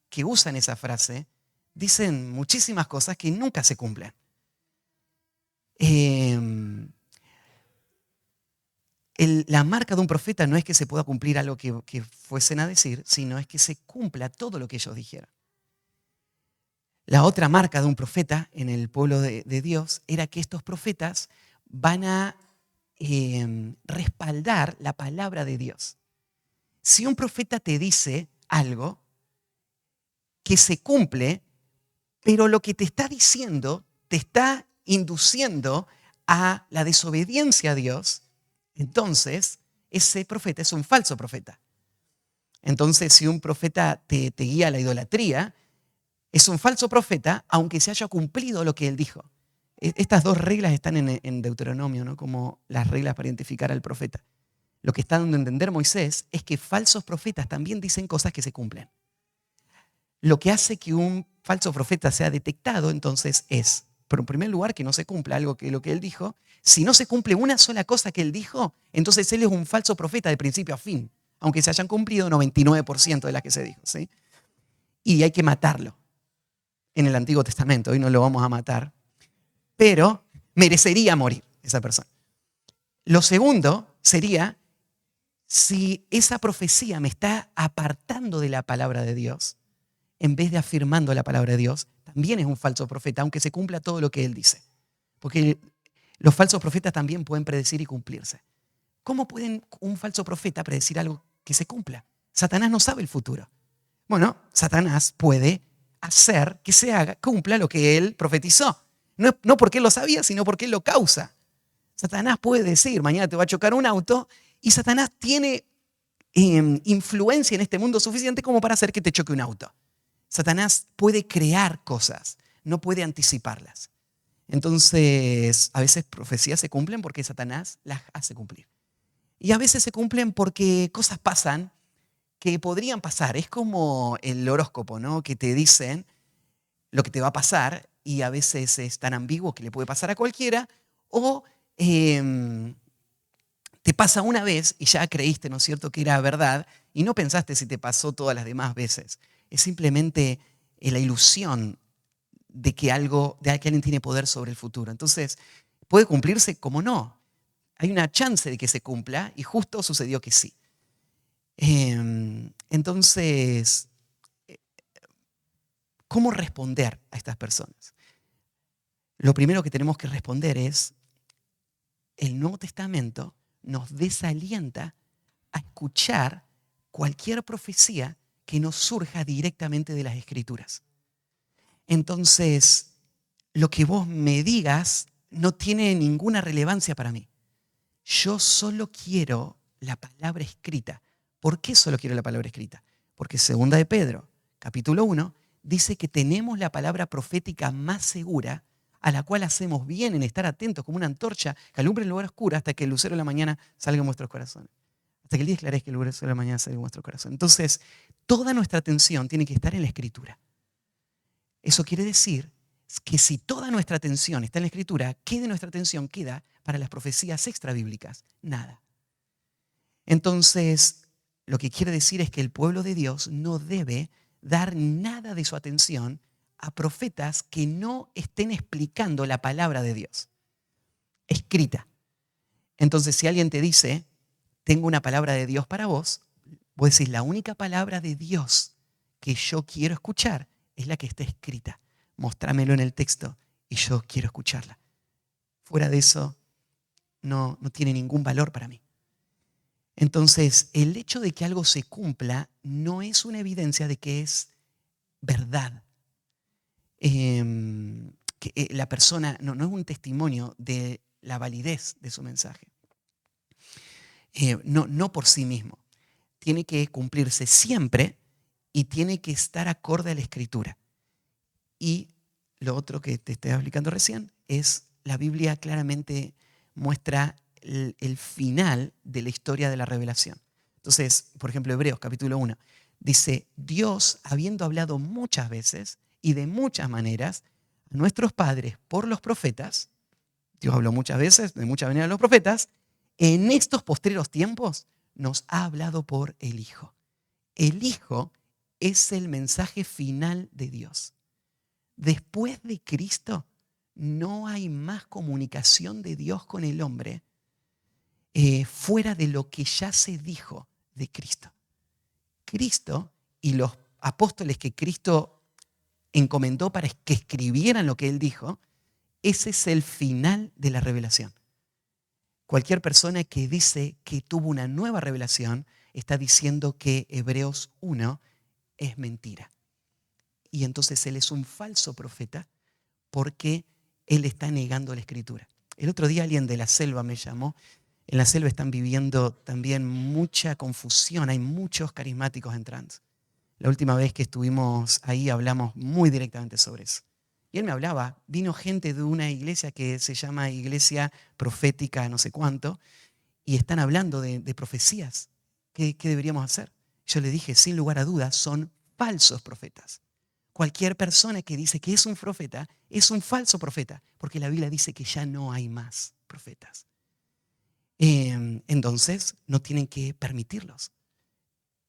que usan esa frase dicen muchísimas cosas que nunca se cumplen? La marca de un profeta no es que se pueda cumplir algo que fuesen a decir, sino es que se cumpla todo lo que ellos dijeron. La otra marca de un profeta en el pueblo de Dios era que estos profetas van a respaldar la palabra de Dios. Si un profeta te dice algo que se cumple, pero lo que te está diciendo te está induciendo a la desobediencia a Dios, entonces ese profeta es un falso profeta. Entonces, si un profeta te guía a la idolatría, es un falso profeta, aunque se haya cumplido lo que él dijo. Estas dos reglas están en Deuteronomio, ¿no? Como las reglas para identificar al profeta. Lo que está dando a entender Moisés es que falsos profetas también dicen cosas que se cumplen. Lo que hace que un falso profeta sea detectado, entonces, es, pero en primer lugar, que no se cumpla algo que lo que él dijo. Si no se cumple una sola cosa que él dijo, entonces él es un falso profeta de principio a fin, aunque se hayan cumplido 99% de las que se dijo, ¿sí? Y hay que matarlo. En el Antiguo Testamento, hoy no lo vamos a matar, pero merecería morir esa persona. Lo segundo sería, si esa profecía me está apartando de la palabra de Dios, en vez de afirmando la palabra de Dios, también es un falso profeta, aunque se cumpla todo lo que él dice. Porque los falsos profetas también pueden predecir y cumplirse. ¿Cómo puede un falso profeta predecir algo que se cumpla? Satanás no sabe el futuro. Bueno, Satanás puede hacer que se haga, cumpla lo que él profetizó. No porque él lo sabía, sino porque él lo causa. Satanás puede decir, mañana te va a chocar un auto, y Satanás tiene influencia en este mundo suficiente como para hacer que te choque un auto. Satanás puede crear cosas, no puede anticiparlas. Entonces, a veces profecías se cumplen porque Satanás las hace cumplir. Y a veces se cumplen porque cosas pasan que podrían pasar. Es como el horóscopo, ¿no? Que te dicen lo que te va a pasar y a veces es tan ambiguo que le puede pasar a cualquiera, o te pasa una vez y ya creíste, ¿no es cierto?, que era verdad y no pensaste si te pasó todas las demás veces. Es simplemente la ilusión de que alguien tiene poder sobre el futuro. Entonces, puede cumplirse como no. Hay una chance de que se cumpla y justo sucedió que sí. Entonces, ¿cómo responder a estas personas? Lo primero que tenemos que responder es, el Nuevo Testamento nos desalienta a escuchar cualquier profecía que nos surja directamente de las Escrituras. Entonces, lo que vos me digas no tiene ninguna relevancia para mí. Yo solo quiero la palabra escrita. ¿Por qué solo quiero la palabra escrita? Porque 2 de Pedro, capítulo 1, dice que tenemos la palabra profética más segura, a la cual hacemos bien en estar atentos como una antorcha que alumbra el lugar oscuro hasta que el lucero de la mañana salga en vuestros corazones. hasta que el día esclarezca el grueso de la mañana salga en vuestro corazón. Entonces, toda nuestra atención tiene que estar en la Escritura. Eso quiere decir que si toda nuestra atención está en la Escritura, ¿qué de nuestra atención queda para las profecías extrabíblicas? Nada. Entonces, lo que quiere decir es que el pueblo de Dios no debe dar nada de su atención a profetas que no estén explicando la palabra de Dios, escrita. Entonces, si alguien te dice, tengo una palabra de Dios para vos, vos decís, la única palabra de Dios que yo quiero escuchar es la que está escrita. Mostrámelo en el texto y yo quiero escucharla. Fuera de eso, no tiene ningún valor para mí. Entonces, el hecho de que algo se cumpla no es una evidencia de que es verdad. La persona no es un testimonio de la validez de su mensaje. No por sí mismo. Tiene que cumplirse siempre y tiene que estar acorde a la Escritura. Y lo otro que te estoy explicando recién es la Biblia claramente muestra el final de la historia de la revelación. Entonces, por ejemplo, Hebreos capítulo 1 dice, Dios, habiendo hablado muchas veces y de muchas maneras a nuestros padres por los profetas, Dios habló muchas veces, de muchas maneras a los profetas, en estos postreros tiempos nos ha hablado por el Hijo. El Hijo es el mensaje final de Dios. Después de Cristo no hay más comunicación de Dios con el hombre fuera de lo que ya se dijo de Cristo. Cristo y los apóstoles que Cristo encomendó para que escribieran lo que Él dijo, ese es el final de la revelación. Cualquier persona que dice que tuvo una nueva revelación está diciendo que Hebreos 1 es mentira. Y entonces él es un falso profeta porque él está negando la Escritura. El otro día alguien de la selva me llamó. En la selva están viviendo también mucha confusión, hay muchos carismáticos entrando. La última vez que estuvimos ahí hablamos muy directamente sobre eso. Y él me hablaba, vino gente de una iglesia que se llama Iglesia Profética no sé cuánto, y están hablando de profecías. ¿Qué deberíamos hacer? Yo le dije, sin lugar a dudas, son falsos profetas. Cualquier persona que dice que es un profeta es un falso profeta, porque la Biblia dice que ya no hay más profetas. Entonces, no tienen que permitirlos.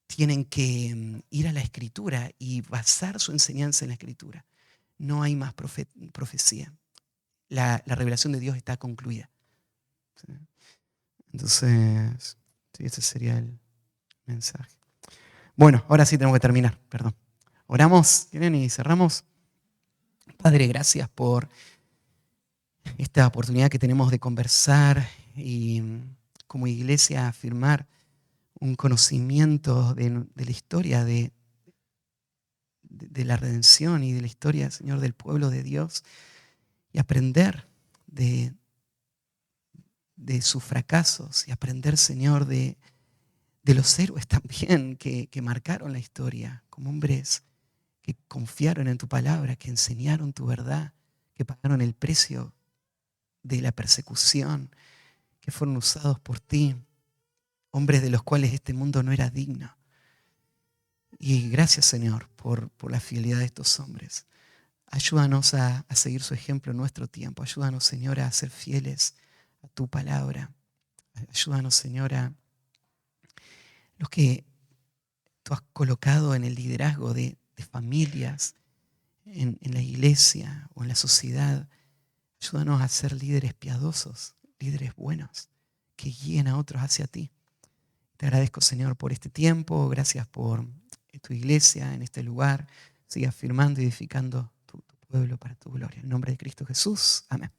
Tienen que ir a la Escritura y basar su enseñanza en la Escritura. No hay más profecía. La revelación de Dios está concluida. ¿Sí? Entonces, sí, ese sería el mensaje. Bueno, ahora sí tenemos que terminar, perdón. Oramos, ¿quieren? Y cerramos. Padre, gracias por esta oportunidad que tenemos de conversar y como iglesia afirmar un conocimiento de la historia de la redención y de la historia, Señor, del pueblo de Dios y aprender de sus fracasos y aprender, Señor, de los héroes también que marcaron la historia como hombres que confiaron en tu palabra, que enseñaron tu verdad, que pagaron el precio de la persecución, que fueron usados por ti, hombres de los cuales este mundo no era digno. Y gracias, Señor, por la fidelidad de estos hombres. Ayúdanos a seguir su ejemplo en nuestro tiempo. Ayúdanos, Señor, a ser fieles a tu palabra. Ayúdanos, Señor, a los que tú has colocado en el liderazgo de familias, en la iglesia o en la sociedad. Ayúdanos a ser líderes piadosos, líderes buenos, que guíen a otros hacia ti. Te agradezco, Señor, por este tiempo. Gracias por tu iglesia en este lugar. Sigue afirmando y edificando tu pueblo para tu gloria. En el nombre de Cristo Jesús. Amén.